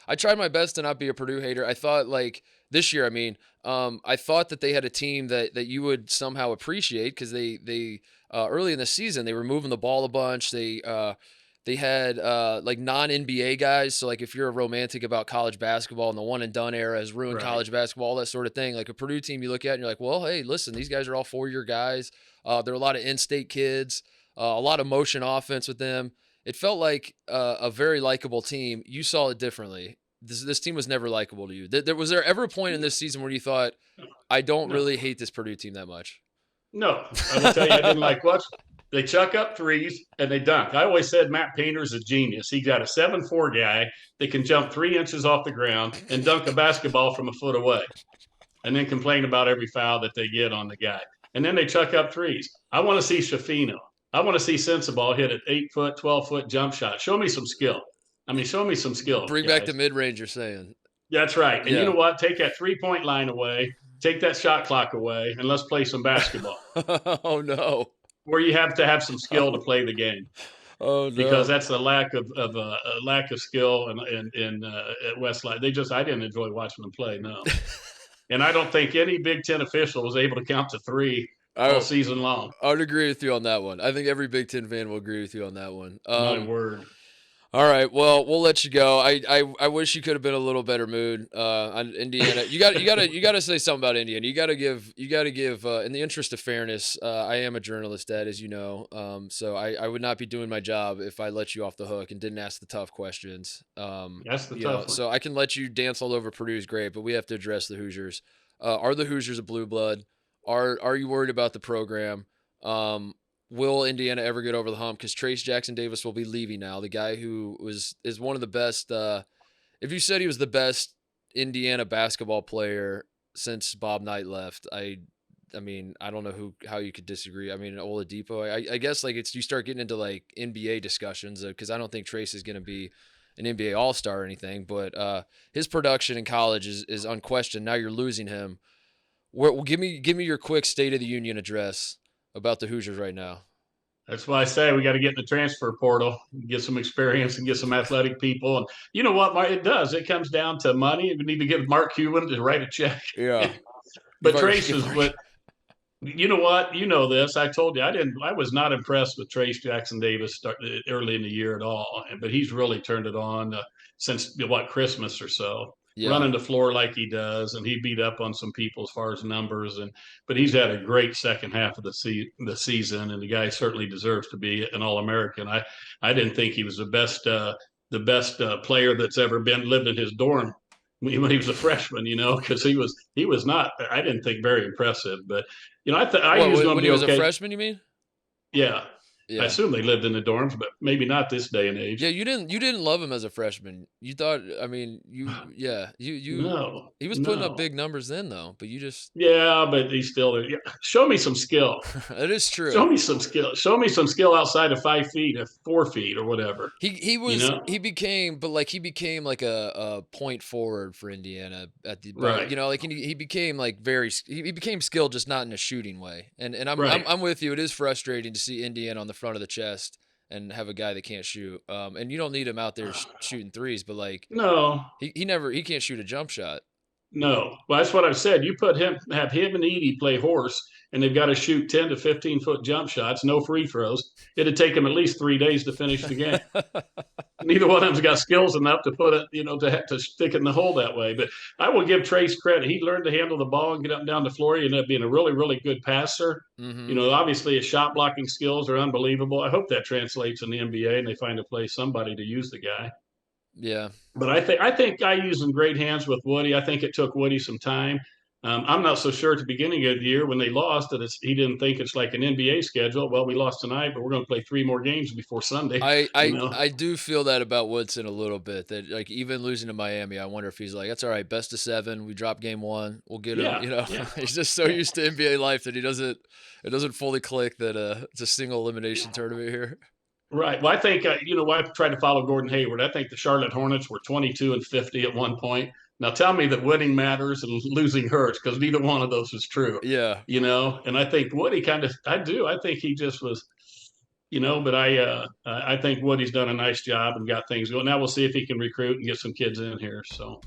I tried my best to not be a Purdue hater. I thought, like, this year, I thought that they had a team that you would somehow appreciate, because they early in the season, they were moving the ball a bunch. They had like non-NBA guys. So, like, if you're a romantic about college basketball and the one-and-done era has ruined college basketball, all that sort of thing, like a Purdue team you look at and you're like, well, hey, listen, these guys are all 4-year guys. There are a lot of in-state kids, a lot of motion offense with them. It felt like a very likable team. You saw it differently. This team was never likable to you. Was there ever a point in this season where you thought, I don't really hate this Purdue team that much? No. I will tell you, I didn't like what they chuck up threes and they dunk. I always said Matt Painter's a genius. He got a 7'4" guy that can jump 3 inches off the ground and dunk a basketball from a foot away, and then complain about every foul that they get on the guy. And then they chuck up threes. I want to see Shafino. I want to see Sensabaugh hit an 8-foot, 12-foot jump shot. Show me some skill. Show me some skill. Bring back the mid-range, you're saying. That's right. And you know what? Take that 3-point line away. Take that shot clock away, and let's play some basketball. Oh, no. Where you have to have some skill to play the game. Oh, no. Because that's a lack of skill at Westlight. I didn't enjoy watching them play, no. And I don't think any Big Ten official was able to count to 3 all season long. I would agree with you on that one. I think every Big Ten fan will agree with you on that one. My word. All right, well, we'll let you go. I wish you could have been a little better mood on Indiana. You got to say something about Indiana. You got to give in the interest of fairness. I am a journalist, Dad, as you know. So I would not be doing my job if I let you off the hook and didn't ask the tough questions. That's the tough one. So I can let you dance all over Purdue's great, but we have to address the Hoosiers. Are the Hoosiers a blue blood? Are you worried about the program? Will Indiana ever get over the hump? Because Trace Jackson Davis will be leaving now. The guy who is one of the best. If you said he was the best Indiana basketball player since Bob Knight left, I don't know how you could disagree. Oladipo. I guess like you start getting into like NBA discussions, because I don't think Trace is going to be an NBA All-Star or anything. But his production in college is unquestioned. Now you're losing him. Give me your quick State of the Union address about the Hoosiers right now. That's why I say we got to get in the transfer portal, get some experience, and get some athletic people. And you know what, Mark? It does. It comes down to money. We need to get Mark Cuban to write a check. Yeah. But Trace is what You know what? You know this. I told you I was not impressed with Trace Jackson Davis early in the year at all, but he's really turned it on since what Christmas or so. Yeah. Running the floor like he does, and he beat up on some people as far as numbers, but he's had a great second half of the season, and the guy certainly deserves to be an All-American. I didn't think he was the best player that's ever been lived in his dorm when he was a freshman, because he was not. I didn't think very impressive, but I knew he was going to When be he was a okay. freshman, you mean? Yeah, I Yeah. assume they lived in the dorms, but maybe not this day and age. Yeah, you didn't love him as a freshman. You thought, I mean, you No, he was putting up no. big numbers then though, but you just Yeah, but he's still. Yeah. Show me some skill. it is Show true. me some skill. Show me some skill outside of 5 feet, of 4 feet, or whatever. You know, He became like a point forward for Indiana at the right, like he became like he became skilled, just not in a shooting way. And right. I'm with you. It is frustrating to see Indiana on the front of the chest and have a guy that can't shoot. And you don't need him out there shooting threes, but like No, he can't shoot a jump shot. no. Well, that's what I've said. You have him and Edie play horse, and they've got to shoot 10 to 15 foot jump shots, no free throws. It'd take them at least 3 days to finish the game. Neither one of them's got skills enough to put it, to stick it in the hole that way. But I will give Trace credit. He learned to handle the ball and get up and down the floor. He ended up being a really, really good passer. Mm-hmm. Obviously his shot blocking skills are unbelievable. I hope that translates in the NBA and they find a place, somebody to use the guy. Yeah. But I think I use in great hands with Woody. I think it took Woody some time. I'm not so sure at the beginning of the year when they lost that he didn't think it's like an NBA schedule. Well, we lost tonight, but we're going to play 3 more games before Sunday. I, You I know, I do feel that about Woodson a little bit. That like even losing to Miami, I wonder if he's like, that's all right, best of 7. We drop game 1. We'll get him. yeah, yeah. He's just so used to NBA life that it doesn't fully click that it's a single elimination tournament here. Right. Well, I think I've tried to follow Gordon Hayward. I think the Charlotte Hornets were 22-50 at one point. Now tell me that winning matters and losing hurts, because neither one of those is true. Yeah. And I think Woody I think he just was, but I think Woody's done a nice job and got things going. Now we'll see if he can recruit and get some kids in here. So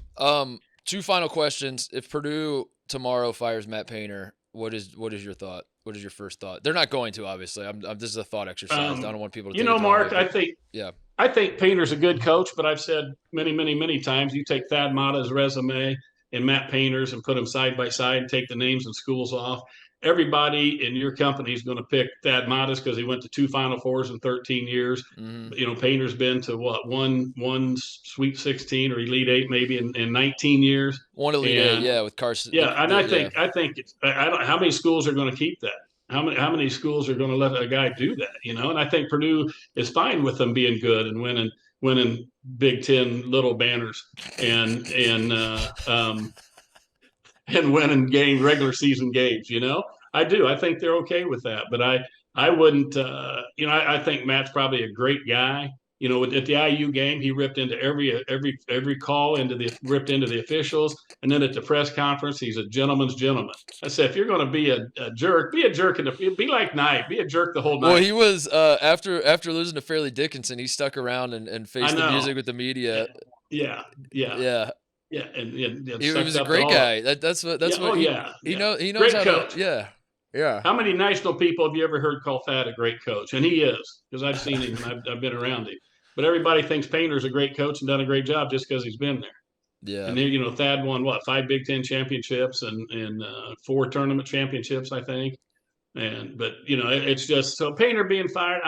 2 final questions. If Purdue tomorrow fires Matt Painter, what is your thought? What is your first thought? They're not going to, obviously. This is a thought exercise. I don't want people to take it the wrong Mark, way, yeah. I think Painter's a good coach, but I've said many, many, many times, you take Thad Matta's resume and Matt Painter's and put them side by side and take the names and schools off. Everybody in your company is going to pick Thad Matta's because he went to 2 Final Fours in 13 years. Mm-hmm. Painter's been to one Sweet 16 or Elite 8 maybe in 19 years. One Elite 8, yeah, with Carson. Yeah, and I think how many schools are going to keep that? How many schools are going to let a guy do that? And I think Purdue is fine with them being good and winning Big Ten little banners and winning regular season games. I do. I think they're okay with that. But I wouldn't. I think Matt's probably a great guy. At the IU game, he ripped into every call, ripped into the officials, and then at the press conference, he's a gentleman's gentleman. I said, if you're going to be a jerk, be a jerk, be like Knight, be a jerk the whole night. Well, he was after losing to Fairleigh Dickinson, he stuck around and faced the music with the media. Yeah. And he was a great guy. That's what he knows. He knows great how coach. to. Yeah. How many national people have you ever heard call Thad a great coach? And he is, because I've seen him. I've been around him. But everybody thinks Painter's a great coach and done a great job just because he's been there. Yeah. And Thad won 5 Big Ten championships and 4 tournament championships, I think. But it's just so Painter being fired.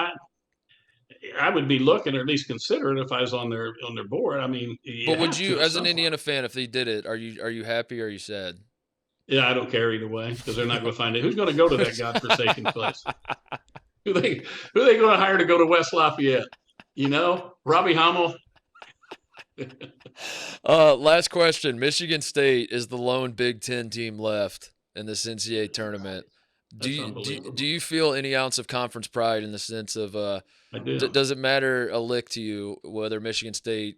I would be looking, or at least consider it if I was on their board. I mean, but would you, as an Indiana fan, if they did it, are you happy or are you sad? Yeah, I don't care either way, because they're not going to find it. Who's going to go to that godforsaken place? Who they going to hire to go to West Lafayette? Robbie Hummel. Last question. Michigan State is the lone Big Ten team left in this NCAA tournament. Do you feel any ounce of conference pride in the sense of I do. Does it matter a lick to you whether Michigan State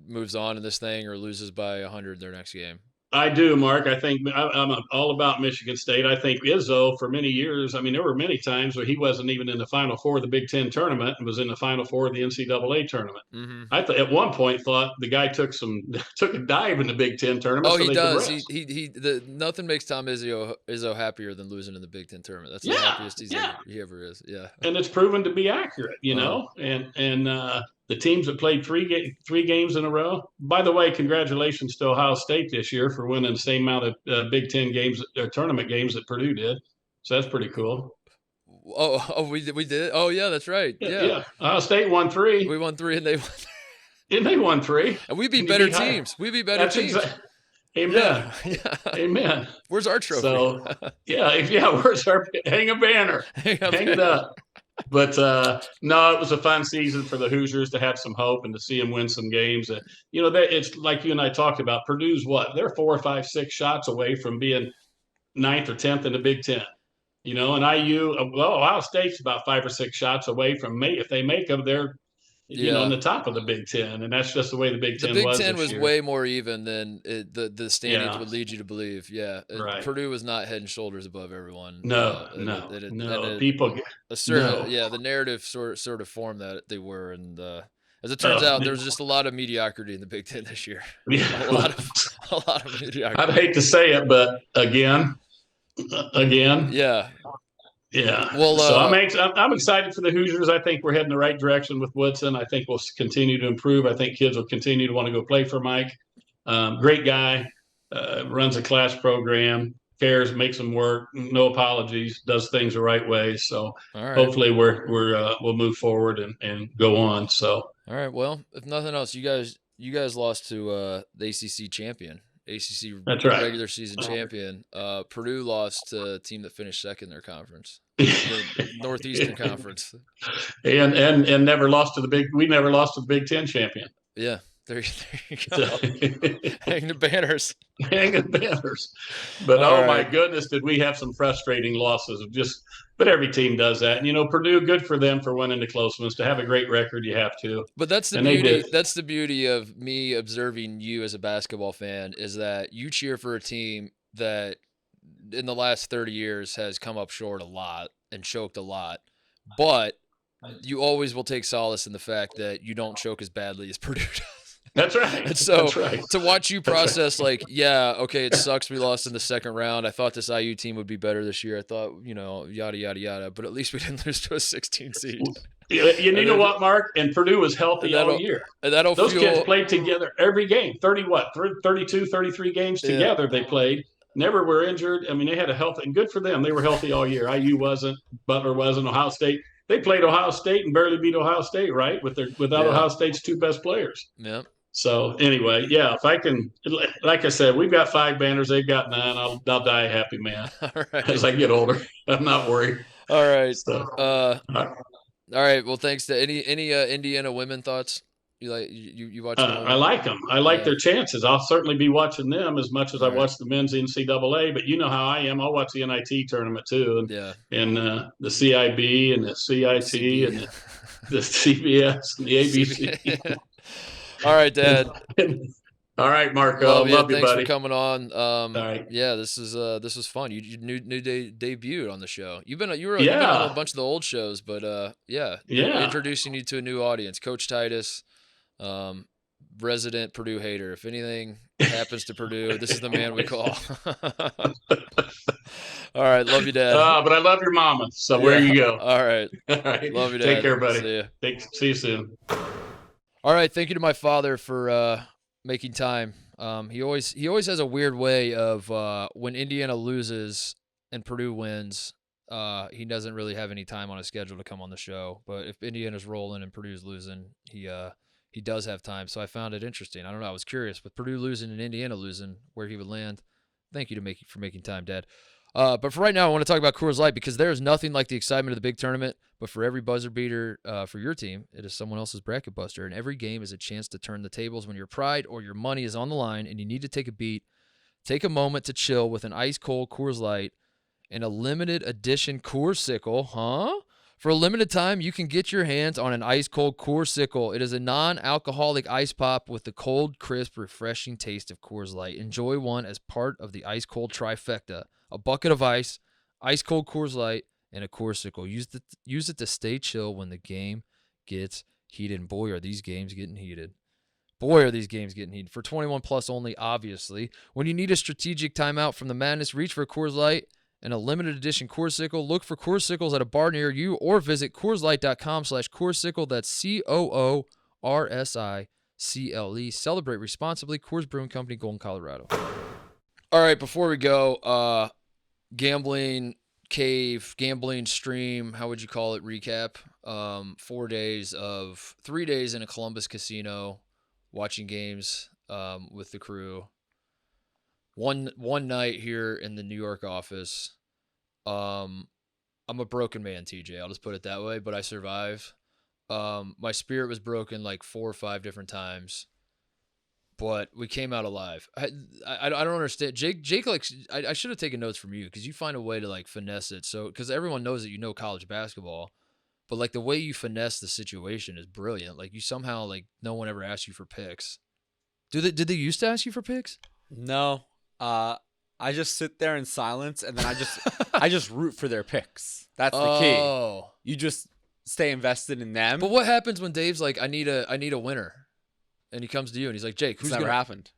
moves on in this thing or loses by 100 their next game? I do, Mark. I think I'm all about Michigan State. I think Izzo for many years. I mean, there were many times where he wasn't even in the Final Four of the Big Ten tournament and was in the Final Four of the NCAA tournament. Mm-hmm. I at one point thought the guy took a dive in the Big Ten tournament. Oh, so he they does. Could rest. Nothing makes Tom Izzo happier than losing in the Big Ten tournament. That's the happiest he ever is. Yeah, and it's proven to be accurate. You know, and the teams that played three games in a row. By the way, congratulations to Ohio State this year for winning the same amount of Big Ten games, tournament games that Purdue did. So that's pretty cool. Oh, we did. Oh, yeah, that's right. Yeah. Ohio State won 3. We won 3, and they won. And they won 3. And we beat better teams. We beat better teams. Amen. Yeah. Amen. Where's our trophy? So where's our hang a banner? Hang it up. But no, it was a fun season for the Hoosiers to have some hope and to see them win some games. It's like you and I talked about. Purdue's they're 4 or 5, 6 shots away from being 9th or 10th in the Big Ten. And Ohio State's about 5 or 6 shots away from if they make them, they're in the top of the Big Ten, and that's just the way the Big Ten was. The Big Ten was way more even than the standings would lead you to believe. Yeah, right. Purdue was not head and shoulders above everyone. No. The narrative sort of formed that they were, and as it turns out, there's just a lot of mediocrity in the Big Ten this year. Yeah. a lot of mediocrity. I'd hate to say it, but again. Yeah. Yeah. Well, so I'm excited for the Hoosiers. I think we're heading the right direction with Woodson. I think we'll continue to improve. I think kids will continue to want to go play for Mike. Great guy, runs a class program, cares, makes them work, no apologies, does things the right way. So hopefully we'll move forward and go on. So all right. Well, if nothing else, you guys lost to the ACC champion. That's right. Regular season champion. Purdue lost to a team that finished second in their conference, the Northeastern Conference, and never lost to we never lost to the Big Ten champion. Yeah, there you go. Hang the banners. Hanging banners. But my goodness, did we have some frustrating losses but every team does that. And Purdue, good for them for winning the close ones. To have a great record, you have to. But that's the beauty. That's the beauty of me observing you as a basketball fan, is that you cheer for a team that in the last 30 years has come up short a lot and choked a lot. But you always will take solace in the fact that you don't choke as badly as Purdue does. That's right. And so to watch you process it sucks we lost in the second round. I thought this IU team would be better this year. I thought, yada, yada, yada. But at least we didn't lose to a 16 seed. You know what, Mark? And Purdue was healthy all year. Those kids played together every game. 32, 33 games together they played. Never were injured. I mean, they had a health, and good for them. They were healthy all year. IU wasn't. Butler wasn't. Ohio State. They played Ohio State and barely beat Ohio State, right? Without Ohio State's 2 best players. Yeah. So anyway, if I can, like I said, we've got 5 banners. They've got 9. I'll die a happy man. All right. As I get older. I'm not worried. All right. So, all right. Well, thanks to any Indiana women thoughts. You watch them? I like them. I like their chances. I'll certainly be watching them as much as I watch the men's NCAA. But you know how I am. I'll watch the NIT tournament too, and the CIB and the CIT and the CBS and the ABC. All right, Dad. All right, Marco. Love you, buddy. Thanks for coming on. All right. Yeah, this was fun. You debuted on the show. You've been on a bunch of the old shows, but introducing you to a new audience. Coach Titus, resident Purdue hater. If anything happens to Purdue, this is the man we call. All right, love you, Dad. But I love your mama. So where you go. All right. Love you, Dad. Take care, buddy. See you. See you soon. All right, thank you to my father for making time. He always has a weird way of when Indiana loses and Purdue wins, he doesn't really have any time on his schedule to come on the show. But if Indiana's rolling and Purdue's losing, he does have time. So I found it interesting. I don't know. I was curious with Purdue losing and Indiana losing where he would land. Thank you for making time, Dad. But for right now, I want to talk about Coors Light because there is nothing like the excitement of the big tournament. But for every buzzer beater for your team, it is someone else's bracket buster. And every game is a chance to turn the tables when your pride or your money is on the line and you need to take a beat. Take a moment to chill with an ice-cold Coors Light and a limited edition Coorsicle, For a limited time, you can get your hands on an ice-cold Coorsicle. It is a non-alcoholic ice pop with the cold, crisp, refreshing taste of Coors Light. Enjoy one as part of the ice-cold trifecta. A bucket of ice, ice-cold Coors Light, and a Coorsicle. Use it to stay chill when the game gets heated. And boy, are these games getting heated. Boy, are these games getting heated. For 21 plus only, obviously. When you need a strategic timeout from the madness, reach for Coors Light and a limited edition Coorsicle. Look for Coorsicles at a bar near you or visit CoorsLight.com/Coorsicle. That's COORSICLE. Celebrate responsibly. Coors Brewing Company, Golden, Colorado. All right, before we go, gambling cave, gambling stream, how would you call it, recap? 3 days in a Columbus casino, watching games with the crew. One night here in the New York office. I'm a broken man, TJ. I'll just put it that way, but I survived. My spirit was broken like 4 or 5 different times, but we came out alive. I don't understand. Jake, like, I should have taken notes from you because you find a way to like finesse it. So, because everyone knows that you know college basketball, but like the way you finesse the situation is brilliant. Like you somehow, like, no one ever asked you for picks. Did they used to ask you for picks? No. I just sit there in silence, and then I just root for their picks. That's the key. You just stay invested in them. But what happens when Dave's like, I need a winner, and he comes to you and he's like, Jake, who's never happened?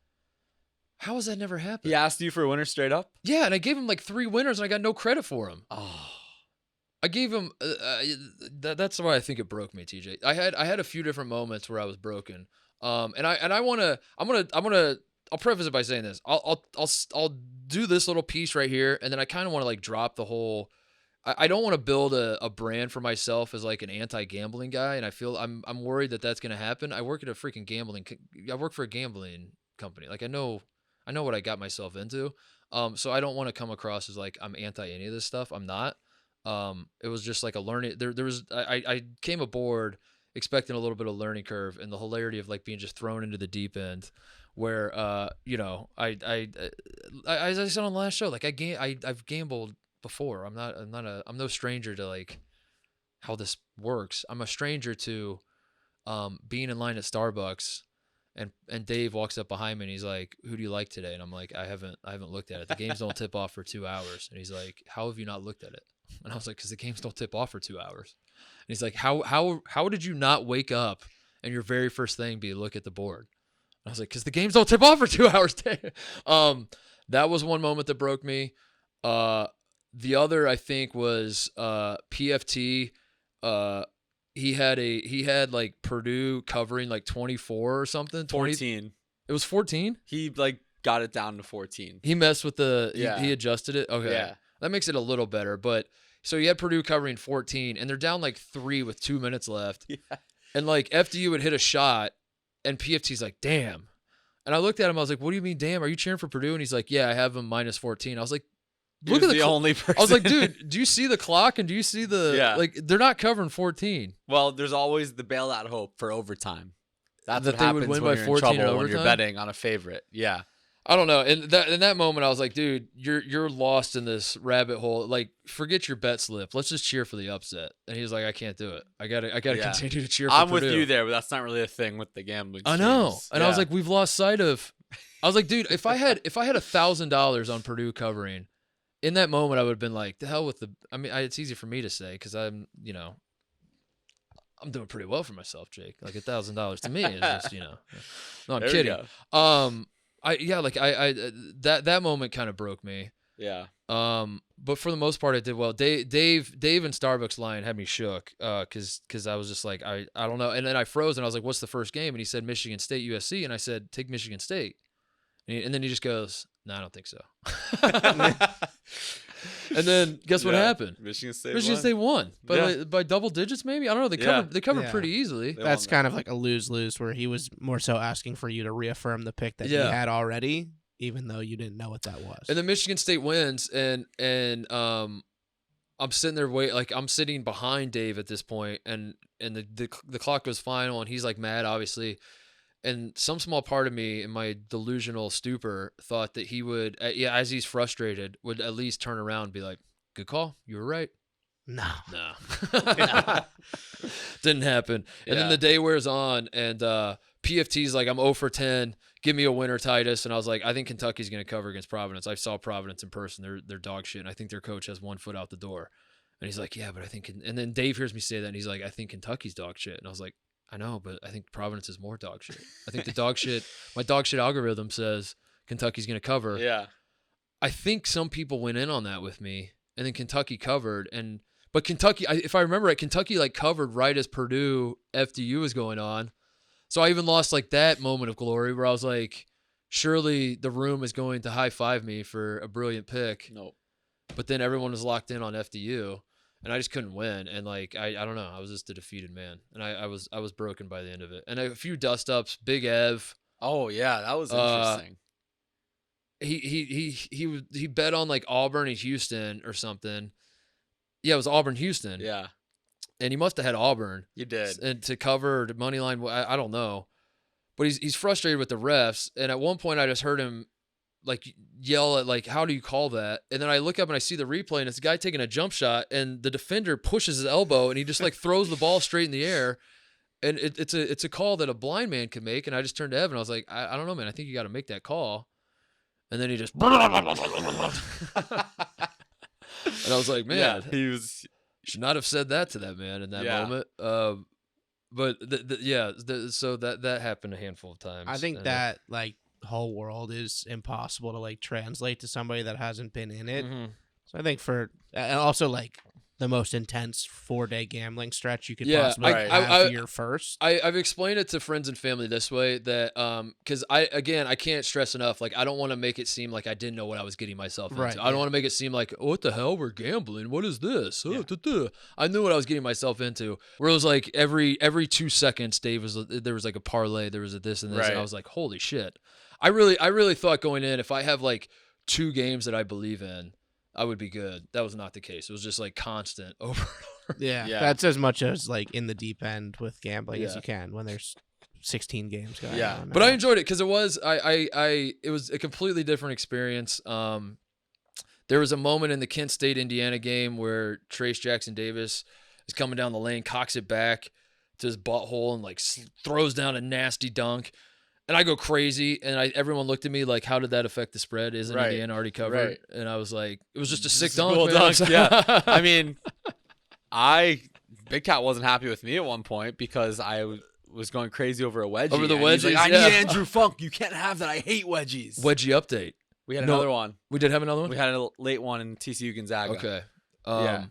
How has that never happened? He asked you for a winner straight up? Yeah, and I gave him like 3 winners, and I got no credit for him. Oh, I gave him. That's why I think it broke me, TJ. I had a few different moments where I was broken. I'll preface it by saying this. I'll do this little piece right here, and then I kind of want to like drop the whole. I don't want to build a brand for myself as like an anti-gambling guy, and I feel I'm worried that that's gonna happen. I work at a freaking I work for a gambling company. Like I know what I got myself into. So I don't want to come across as like I'm anti any of this stuff. I'm not. It was just like a learning. I came aboard expecting a little bit of learning curve, and the hilarity of like being just thrown into the deep end. Where as I said on the last show, like I've gambled before. I'm no stranger to like how this works. I'm a stranger to being in line at Starbucks and Dave walks up behind me and he's like, "Who do you like today?" And I'm like, I haven't looked at it. The games don't tip off for 2 hours. And he's like, "How have you not looked at it?" And I was like, "Because the games don't tip off for 2 hours." And he's like, How did you not wake up and your very first thing be look at the board? I was like, because the games don't tip off for 2 hours. That was one moment that broke me. The other, I think, was PFT. He had like Purdue covering like 24 or something. 14. It was 14? He like got it down to 14. He messed with Yeah. he adjusted it? Okay. Yeah. That makes it a little better. But so you had Purdue covering 14, and they're down like 3 with 2 minutes left. Yeah. And like FDU would hit a shot. And PFT's like, damn. And I looked at him. I was like, what do you mean, damn? Are you cheering for Purdue? And he's like, yeah, I have him minus 14. I was like, look at the only person. I was like, dude, do you see the clock? And do you see like, they're not covering 14. Well, there's always the bailout hope for overtime. That's that what they happens would win when by you're 14 in trouble in when you're overtime? betting on a favorite. Yeah. I don't know. In that moment, I was like, dude, you're lost in this rabbit hole. Like, forget your bet slip. Let's just cheer for the upset. And he's like, I can't do it. I gotta continue to cheer for I'm Purdue. with you there, but that's not really a thing with the gambling. I know. streams. And I was like, we've lost sight of. I was like, dude, if I had $1,000 on Purdue covering, in that moment, I would have been like, the hell with the. I mean, it's easy for me to say because I'm doing pretty well for myself, Jake. Like $1,000 to me is just, No, I'm There we kidding. go. That moment kind of broke me. Yeah. But for the most part, I did well. Dave and Starbucks line had me shook. Cause I was just like, I don't know. And then I froze and I was like, what's the first game? And he said Michigan State USC, and I said, take Michigan State. And then he just goes, no, I don't think so. And then guess what happened? Michigan State won by double digits, maybe. I don't know. They covered pretty easily. That's kind of like a lose-lose where he was more so asking for you to reaffirm the pick that he had already, even though you didn't know what that was. And then Michigan State wins, and I'm sitting there I'm sitting behind Dave at this point, and the clock goes final, and he's like mad, obviously. And some small part of me, in my delusional stupor, thought that he would, as he's frustrated, would at least turn around and be like, "Good call, you were right." No. Didn't happen. And then the day wears on, and PFT's like, I'm 0 for 10. Give me a winner, Titus. And I was like, I think Kentucky's going to cover against Providence. I saw Providence in person. They're dog shit. And I think their coach has 1 foot out the door. And he's like, yeah, but I think. And then Dave hears me say that, and he's like, I think Kentucky's dog shit. And I was like, I know, but I think Providence is more dog shit. I think the dog shit, my dog shit algorithm says Kentucky's going to cover. Yeah. I think some people went in on that with me, and then Kentucky covered. But Kentucky, if I remember right, Kentucky like covered right as Purdue FDU was going on. So I even lost like that moment of glory where I was like, surely the room is going to high five me for a brilliant pick. Nope. But then everyone was locked in on FDU, and I just couldn't win. And like I don't know, I was just a defeated man, and I was broken by the end of it. And a few dust ups. Big Ev. Oh yeah, that was interesting. He bet on like Auburn and Houston or something. Yeah, it was Auburn-Houston. Yeah. And he must have had Auburn. You did. And to cover the money line, I don't know. But he's frustrated with the refs. And at one point, I just heard him like yell at like, how do you call that? And then I look up and I see the replay, and it's a guy taking a jump shot, and the defender pushes his elbow, and he just like throws the ball straight in the air. And it's a call that a blind man can make. And I just turned to Evan. I was like, I don't know, man. I think you got to make that call. And then he just... And I was like, man, should not have said that to that man in that moment. But so that happened a handful of times. I think that like whole world is impossible to like translate to somebody that hasn't been in it. Mm-hmm. So I think and also like the most intense 4-day gambling stretch you could possibly have for your first. I've explained it to friends and family this way that because I can't stress enough, like I don't want to make it seem like I didn't know what I was getting myself into. I don't want to make it seem like, oh, what the hell, we're gambling, what is this? I knew what I was getting myself into. Where it was like every 2 seconds there was like a parlay, there was a this and this, and I was like, holy shit. I really thought going in, if I have like 2 games that I believe in, I would be good. That was not the case. It was just like constant over and over. Yeah. That's as much as like in the deep end with gambling as you can when there's 16 games going on. But I enjoyed it because it was it was a completely different experience. There was a moment in the Kent State Indiana game where Trace Jackson Davis is coming down the lane, cocks it back to his butthole, and like throws down a nasty dunk. And I go crazy, and everyone looked at me like, how did that affect the spread? Isn't Indiana already covered? Right. And I was like, it was just a sick dunk. Cool dunk. Yeah. I mean, Big Cat wasn't happy with me at one point because I was going crazy over a wedgie. Over the wedgies, like, I need Andrew Funk. You can't have that. I hate wedgies. Wedgie update. We had another one. We did have another one? We had a late one in TCU Gonzaga. Okay.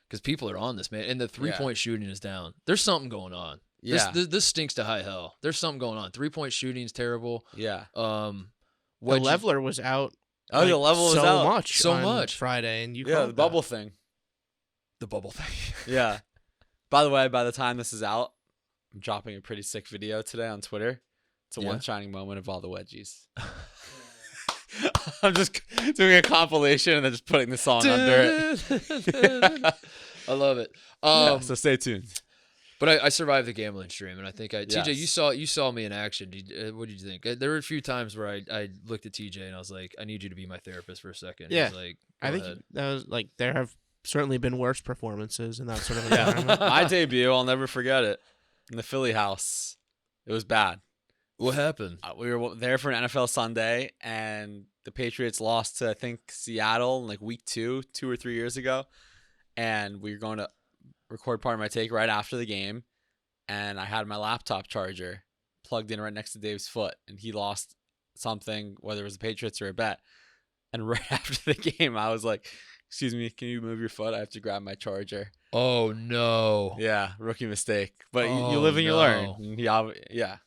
Because people are on this, man. And the three-point shooting is down. There's something going on. Yeah. This stinks to high hell. There's something going on. 3-point shooting is terrible. Yeah. The leveler was out. Oh, the level was out so much Friday, and the bubble thing. The bubble thing. Yeah. By the way, by the time this is out, I'm dropping a pretty sick video today on Twitter. It's a one shining moment of all the wedgies. I'm just doing a compilation and then just putting the song under it. I love it. So stay tuned. But I survived the gambling stream, and I think TJ, you saw me in action. What did you think? There were a few times where I looked at TJ and I was like, I need you to be my therapist for a second. Yeah, he was like, I think that was like there have certainly been worse performances in that sort of environment. My debut, I'll never forget it, in the Philly house. It was bad. What happened? We were there for an NFL Sunday, and the Patriots lost to, I think, Seattle in like week 2 or 3 years ago, and we were going to record part of my take right after the game, and I had my laptop charger plugged in right next to Dave's foot, and he lost something, whether it was the Patriots or a bet. And right after the game, I was like, excuse me, can you move your foot? I have to grab my charger. Oh, no. Yeah, rookie mistake. But you live and you learn. And yeah.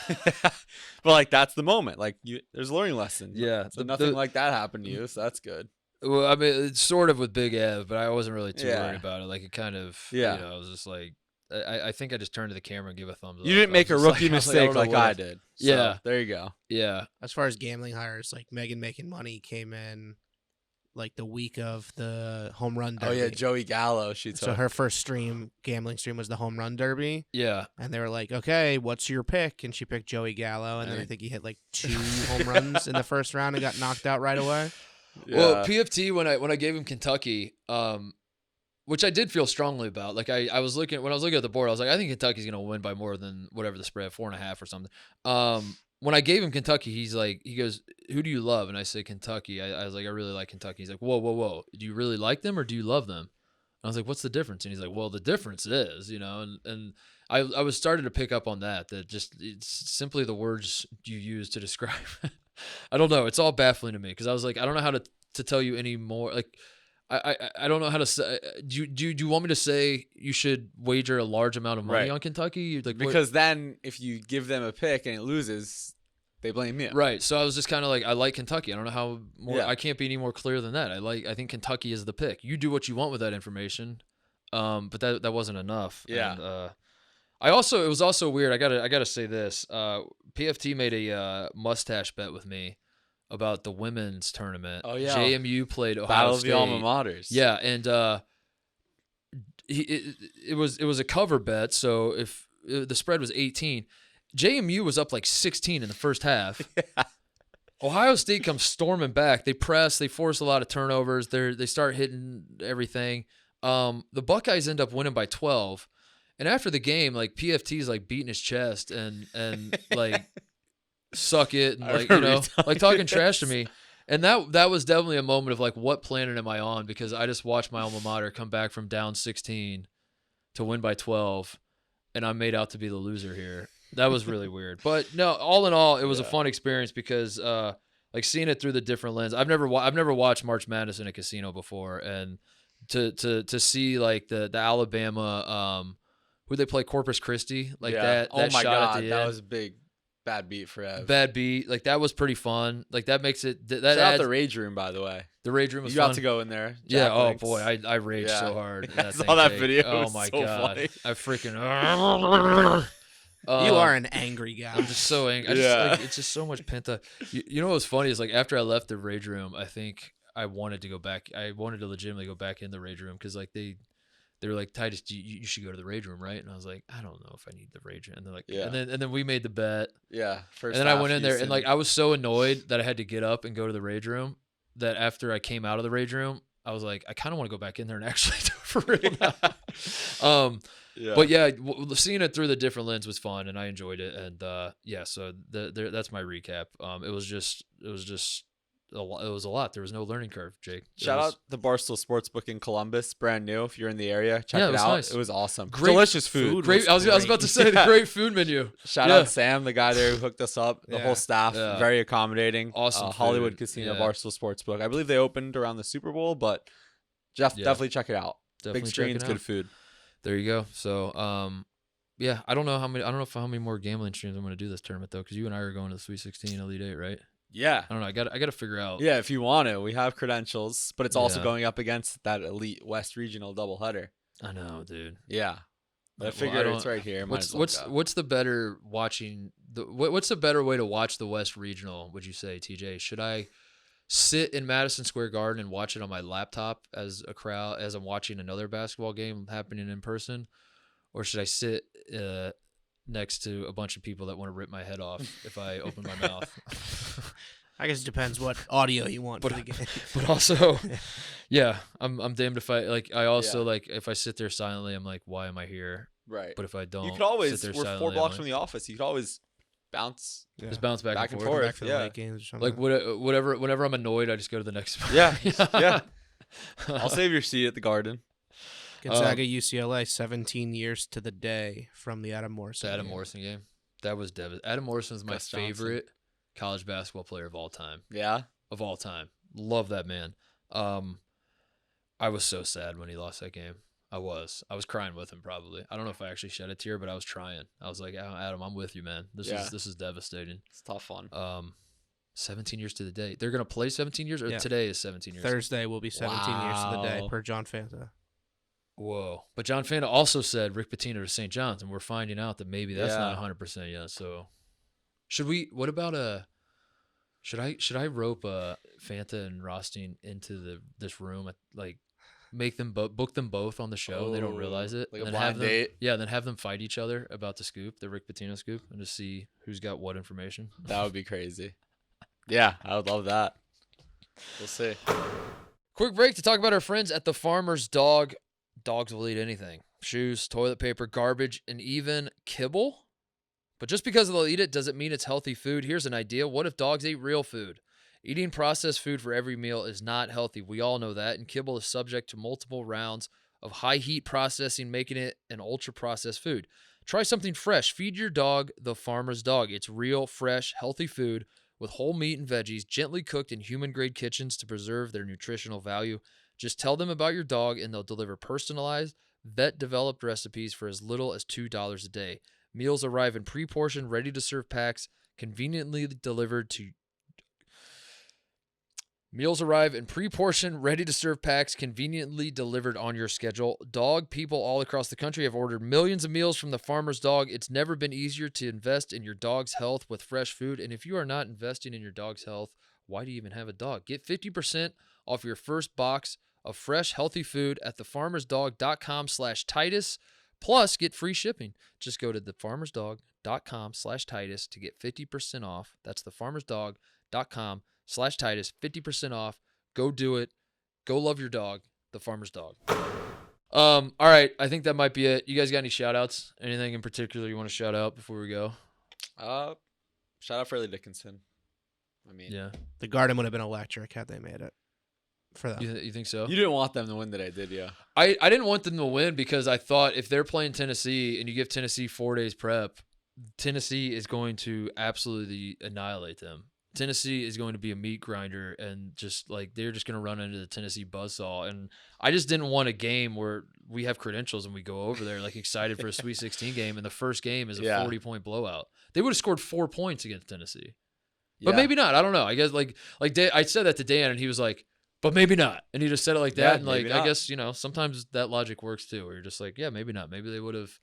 But like, that's the moment. Like, there's a learning lesson. Yeah. So nothing like that happened to you, so that's good. Well, I mean, it's sort of with Big Ev, but I wasn't really too worried about it. Like, it kind of, I was just like, I think I just turned to the camera and gave a thumbs up. You didn't make a rookie mistake like I did. So, yeah. There you go. Yeah. As far as gambling hires, like Megan Making Money came in like the week of the home run derby. Oh, yeah, Joey Gallo. So her first gambling stream was the home run derby. Yeah. And they were like, okay, what's your pick? And she picked Joey Gallo. And then I think he hit like 2 home runs in the first round and got knocked out right away. Yeah. Well, PFT, when I gave him Kentucky, which I did feel strongly about. Like I was looking when I was looking at the board, I was like, I think Kentucky's gonna win by more than whatever the spread, 4.5 or something. When I gave him Kentucky, he goes, who do you love? And I say Kentucky. I was like, I really like Kentucky. He's like, whoa. Do you really like them or do you love them? And I was like, what's the difference? And he's like, well, the difference is, and I was starting to pick up on that just it's simply the words you use to describe. I don't know. It's all baffling to me because I was like, I don't know how to tell you any more. Like, I don't know how to say. Do you want me to say you should wager a large amount of money on Kentucky? Like, because then if you give them a pick and it loses, they blame you. Right. So I was just kind of like, I like Kentucky. I don't know how more. Yeah. I can't be any more clear than that. I think Kentucky is the pick. You do what you want with that information, but that wasn't enough. Yeah. And, it was also weird. I gotta say this. PFT made a mustache bet with me about the women's tournament. Oh yeah. JMU played Ohio Battle State. of the alma maters. Yeah, and it was a cover bet. So if the spread was 18, JMU was up like 16 in the first half. Yeah. Ohio State comes storming back. They press. They force a lot of turnovers. They start hitting everything. The Buckeyes end up winning by 12. And after the game, like PFT's like beating his chest and like suck it and like like talking trash to me. And that was definitely a moment of like, what planet am I on? Because I just watched my alma mater come back from down 16 to win by 12, and I'm made out to be the loser here. That was really weird. But no, all in all, it was a fun experience because like seeing it through the different lens. I've never watched March Madness in a casino before, and to see like the Alabama who they play, Corpus Christi, like that. Oh my shot god, at the that end. was a bad beat for Ev. Bad beat, like that was pretty fun. Like that makes it. That Shout adds, out the Rage Room, by the way. the Rage Room was You got fun. to go in there. Yeah. Jack Oh Links. boy, I raged Yeah. so hard. I That saw thing that cake. video. It Oh was my so god, funny. I freaking. You are an angry guy. I'm just so angry. It's just so much pent up. You know what's funny is like after I left the Rage Room, I think I wanted to go back. I wanted to legitimately go back in the Rage Room because like they were like, Titus, you should go to the Rage Room, right? And I was like, I don't know if I need the Rage Room. And they're like, and then we made the bet. Yeah. First And then I half, went in there and Houston. like I was so annoyed that I had to get up and go to the Rage Room that after I came out of the Rage Room, I was like, I kind of want to go back in there and actually do it for real. But yeah, seeing it through the different lens was fun and I enjoyed it. And so that's my recap. It was a lot. There was no learning curve, Jake. Shout out the Barstool Sportsbook in Columbus, brand new. If you're in the area, check Yeah, it it was out. nice. It was awesome. Great Delicious food. Great. I was about to say the great food menu. Shout out Sam, the guy there who hooked us up. The whole staff, Yeah. very accommodating. Awesome Hollywood food. Casino, Yeah. Barstool Sportsbook. I believe they opened around the Super Bowl, but definitely check it out. Definitely Big check screens, it good out. food. There you go. So, I don't know how many more gambling streams I'm going to do this tournament though, because you and I are going to the Sweet 16 Elite 8, right? Yeah. I don't know. I got to figure out. Yeah, if you want to. We have credentials, but it's also Yeah. going up against that Elite West Regional doubleheader. I know, dude. Yeah. But I Well, figure I don't- it's right here. Might as well go. What's the better watching what's the better way to watch the West Regional? Would you say, TJ? Should I sit in Madison Square Garden and watch it on my laptop as I'm watching another basketball game happening in person, or should I sit next to a bunch of people that want to rip my head off if I open my mouth? I guess it depends what audio you want for the game. But also, yeah, I'm damned if I like. I also like if I sit there silently, I'm like, why am I here? Right. But if I don't, You could always, sit there we're 4 silently, I'm blocks like- from the office. You could always bounce. just bounce back Back and and forth. forth. Back for the yeah. late games or something. Like whatever. Whenever I'm annoyed, I just go to the next. Yeah. Yeah. I'll save your seat at the Garden. Gonzaga UCLA 17 years to the day from the Adam Morrison. The Adam game. Morrison game. That was devastating. Adam Morrison is my Gus Johnson. favorite college basketball player of all time. Yeah. Of all time. Love that man. I was so sad when he lost that game. I was crying with him probably. I don't know if I actually shed a tear, but I was trying. I was like, Adam, I'm with you, man. This is devastating. It's a tough one. 17 years to the day. They're gonna play 17 years, or Yeah. today is 17 years. Thursday will be 17 years to the day Wow. per John Fanta. Whoa! But John Fanta also said Rick Pitino to St. John's, and we're finding out that maybe that's Yeah. not 100% yet. So, should we? What about Should I rope Fanta and Rothstein into this room? Like, make them book them both on the show. And they don't realize it. Like a and blind have them, date? Yeah, then have them fight each other about the scoop, the Rick Pitino scoop, and just see who's got what information. That would be crazy. Yeah, I would love that. We'll see. Quick break to talk about our friends at the Farmer's Dog dogs will eat anything. Shoes, toilet paper, garbage, and even kibble. But just because they'll eat it doesn't mean it's healthy food. Here's an idea. What if dogs ate real food? Eating processed food for every meal is not healthy. We all know that. And kibble is subject to multiple rounds of high heat processing, making it an ultra-processed food. Try something fresh. Feed your dog the Farmer's Dog. It's real, fresh, healthy food with whole meat and veggies, gently cooked in human-grade kitchens to preserve their nutritional value. Just tell them about your dog, and they'll deliver personalized, vet-developed recipes for as little as $2 a day. Meals arrive in pre-portioned, ready-to-serve packs, conveniently delivered to Meals arrive in pre-portioned, ready-to-serve packs, conveniently delivered on your schedule. Dog people all across the country have ordered millions of meals from the Farmer's Dog. It's never been easier to invest in your dog's health with fresh food. And if you are not investing in your dog's health, why do you even have a dog? Get 50% off your first box of fresh, healthy food at thefarmersdog.com/Titus. Plus, get free shipping. Just go to thefarmersdog.com/Titus to get 50% off. That's thefarmersdog.com/Titus, 50% off. Go do it. Go love your dog, the Farmer's Dog. All right, I think that might be it. You guys got any shout outs? Anything in particular you want to shout out before we go? Shout out Fairleigh Dickinson. I mean, Yeah. The Garden would have been electric had they made it for them. You think so? you didn't want them to win today, did you? I didn't want them to win because I thought if they're playing Tennessee and you give Tennessee 4 days prep, Tennessee is going to absolutely annihilate them. Tennessee is going to be a meat grinder and just like they're just going to run into the Tennessee buzzsaw. And I just didn't want a game where we have credentials and we go over there like excited for a Sweet 16 game and the first game is a 40-point blowout. They would have scored 4 points against Tennessee. But maybe not. I don't know. I guess like I said that to Dan and he was like, but maybe not. And he just said it like that. Yeah, and like, not. I guess, sometimes that logic works too, where you're just like, yeah, maybe not. Maybe they would have.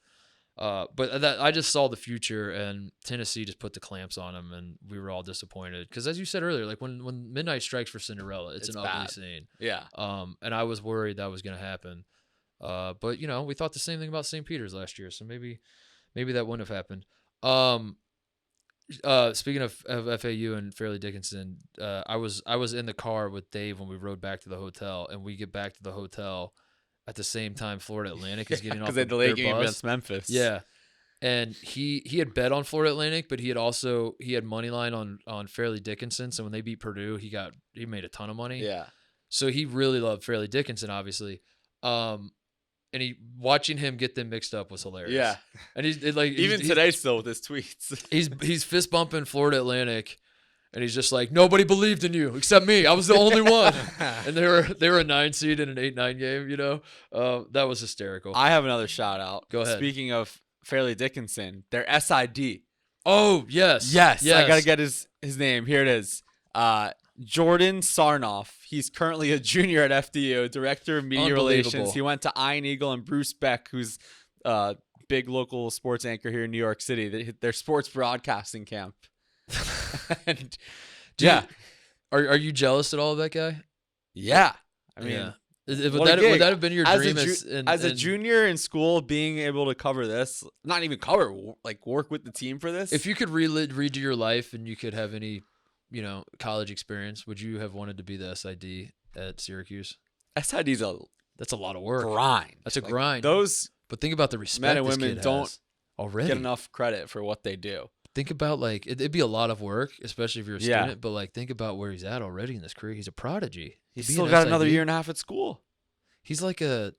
But I just saw the future and Tennessee just put the clamps on them and we were all disappointed. Because as you said earlier, like when midnight strikes for Cinderella, it's an ugly bad. scene. Yeah. And I was worried that was going to happen. But, we thought the same thing about St. Peter's last year. So maybe that wouldn't have happened. Speaking of FAU and Fairleigh Dickinson, I was in the car with Dave when we rode back to the hotel, and we get back to the hotel at the same time Florida Atlantic is getting off because they their delayed game bus. against Memphis. Yeah, and he had bet on Florida Atlantic, but he had money line on Fairleigh Dickinson. So when they beat Purdue, he made a ton of money. Yeah. So he really loved Fairleigh Dickinson, obviously. And watching him get them mixed up was hilarious. Yeah. And he's today still with his tweets. He's fist bumping Florida Atlantic, and he's just like, nobody believed in you except me. I was the only one. And they were a 9 seed in an 8-9 game. That was hysterical. I have another shout out. Go ahead. Speaking of Fairleigh Dickinson, their SID. Oh yes. Yes. I gotta get his name. Here it is. Jordan Sarnoff. He's currently a junior at FDU, director of media relations. He went to Iron Eagle and Bruce Beck, who's big local sports anchor here in New York City. Their sports broadcasting camp. And, Are you jealous at all of that guy? Yeah. I mean, would that have been your dream as a junior in school, being able to cover this? Not even cover, like work with the team for this. If you could redo your life and you could have any college experience, would you have wanted to be the SID at Syracuse? SID's that's a lot of work. Grind. That's a grind. But think about the respect men and this women kid don't has already get enough credit for what they do. Think about like it'd be a lot of work, especially if you're a student. But like think about where he's at already in this career. He's a prodigy. He's still got another year and a half at school. He's like a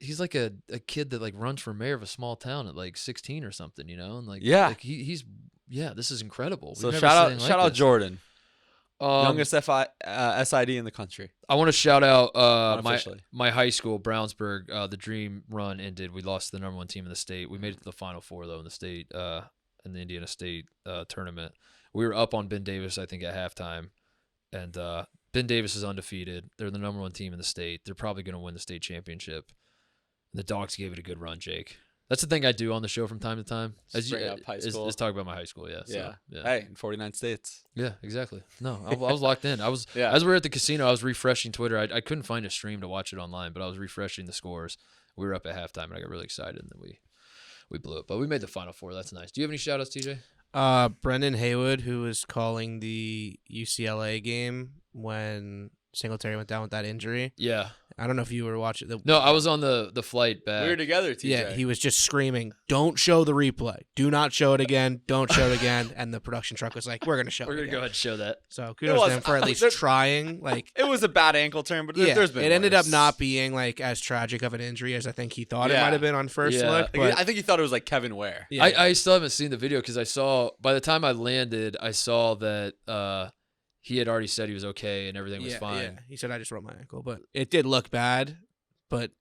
kid that like runs for mayor of a small town at like 16 or something, and like he's this is incredible. So shout out Jordan. Youngest SID in the country. I want to shout out my high school, Brownsburg. The dream run ended. We lost to the number 1 team in the state. We made it to the Final Four though in the state, in the Indiana State tournament. We were up on Ben Davis, I think, at halftime, and Ben Davis is undefeated. They're the number 1 team in the state. They're probably going to win the state championship. And the Dogs gave it a good run, Jake. That's the thing I do on the show from time to time. Is talk about my high school. Yeah. So, yeah. Hey, in 49 states. Yeah, exactly. No, I was locked in. I was as we were at the casino. I was refreshing Twitter. I couldn't find a stream to watch it online, but I was refreshing the scores. We were up at halftime, and I got really excited, and then we blew it. But we made the Final Four. That's nice. Do you have any shout outs, TJ? Brendan Haywood, who was calling the UCLA game when Singletary went down with that injury. Yeah. I don't know if you were watching. No, I was on the flight back. We were together, TJ. Yeah, he was just screaming, "Don't show the replay. Do not show it again. Don't show it again." And the production truck was like, "We're gonna show it. We're gonna again." go ahead and show that. So kudos to him for at least trying. Like, It was a bad ankle turn, but yeah, there's been it ended up worse. not being like as tragic of an injury as I think he thought it Yeah. might have been on first Yeah. look. But I think he thought it was like Kevin Ware. yeah. I still haven't seen the video because I saw by the time I landed, I saw that he had already said he was okay and everything was fine. Yeah. He said, "I just rolled my ankle," but it did look bad. But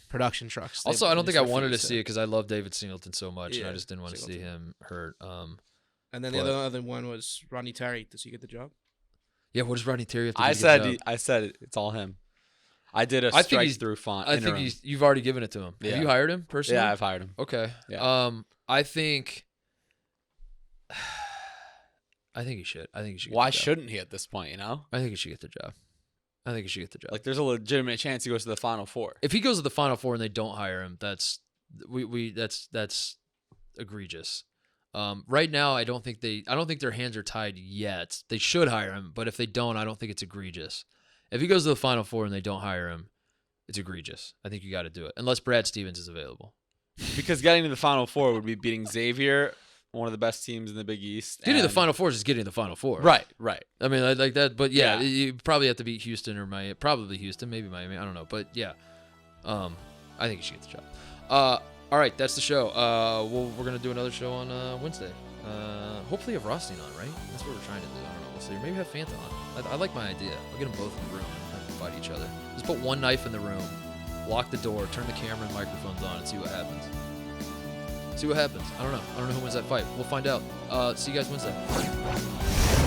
production trucks. Also, I don't think I wanted to refused see it because I love David Singleton so much, and I Yeah, just didn't want to see Singleton. him hurt. And then but- the other one was Rodney Terry. Does he get the job? Yeah, what does Rodney Terry have to do? I to get the job? said it's all him. I did a I think strike he's- through font. I think you've already given it to him. Yeah. Have you hired him personally? Yeah, I've hired him. Okay. Yeah. I think he should. I think he should. Get Why the job. shouldn't he at this point? You know, I think he should get the job. I think he should get the job. like there's a legitimate chance he goes to the Final Four. If he goes to the Final Four and they don't hire him, that's egregious. Right now, I don't think their hands are tied yet. They should hire him, but if they don't, I don't think it's egregious. If he goes to the Final Four and they don't hire him, it's egregious. I think you got to do it, unless Brad Stevens is available. Because getting to the Final Four would be beating Xavier, one of the best teams in the Big East. Getting to the and- Final Four is just getting to the Final Four. Right. I mean, like that, but yeah, Yeah. you probably have to beat Houston or Miami. Probably Houston, maybe Miami. I don't know, but yeah, I think you should get the job. All right, that's the show. We're gonna do another show on Wednesday. Hopefully have Rothstein on, right? That's what we're trying to do. I don't know. We'll see. Or maybe have Fanta on. I like my idea. I'll get them both in the room and have them fight each other. Just put one knife in the room, lock the door, turn the camera and microphones on, and see what happens. I don't know. I don't know who wins that fight. We'll find out. See you guys Wednesday.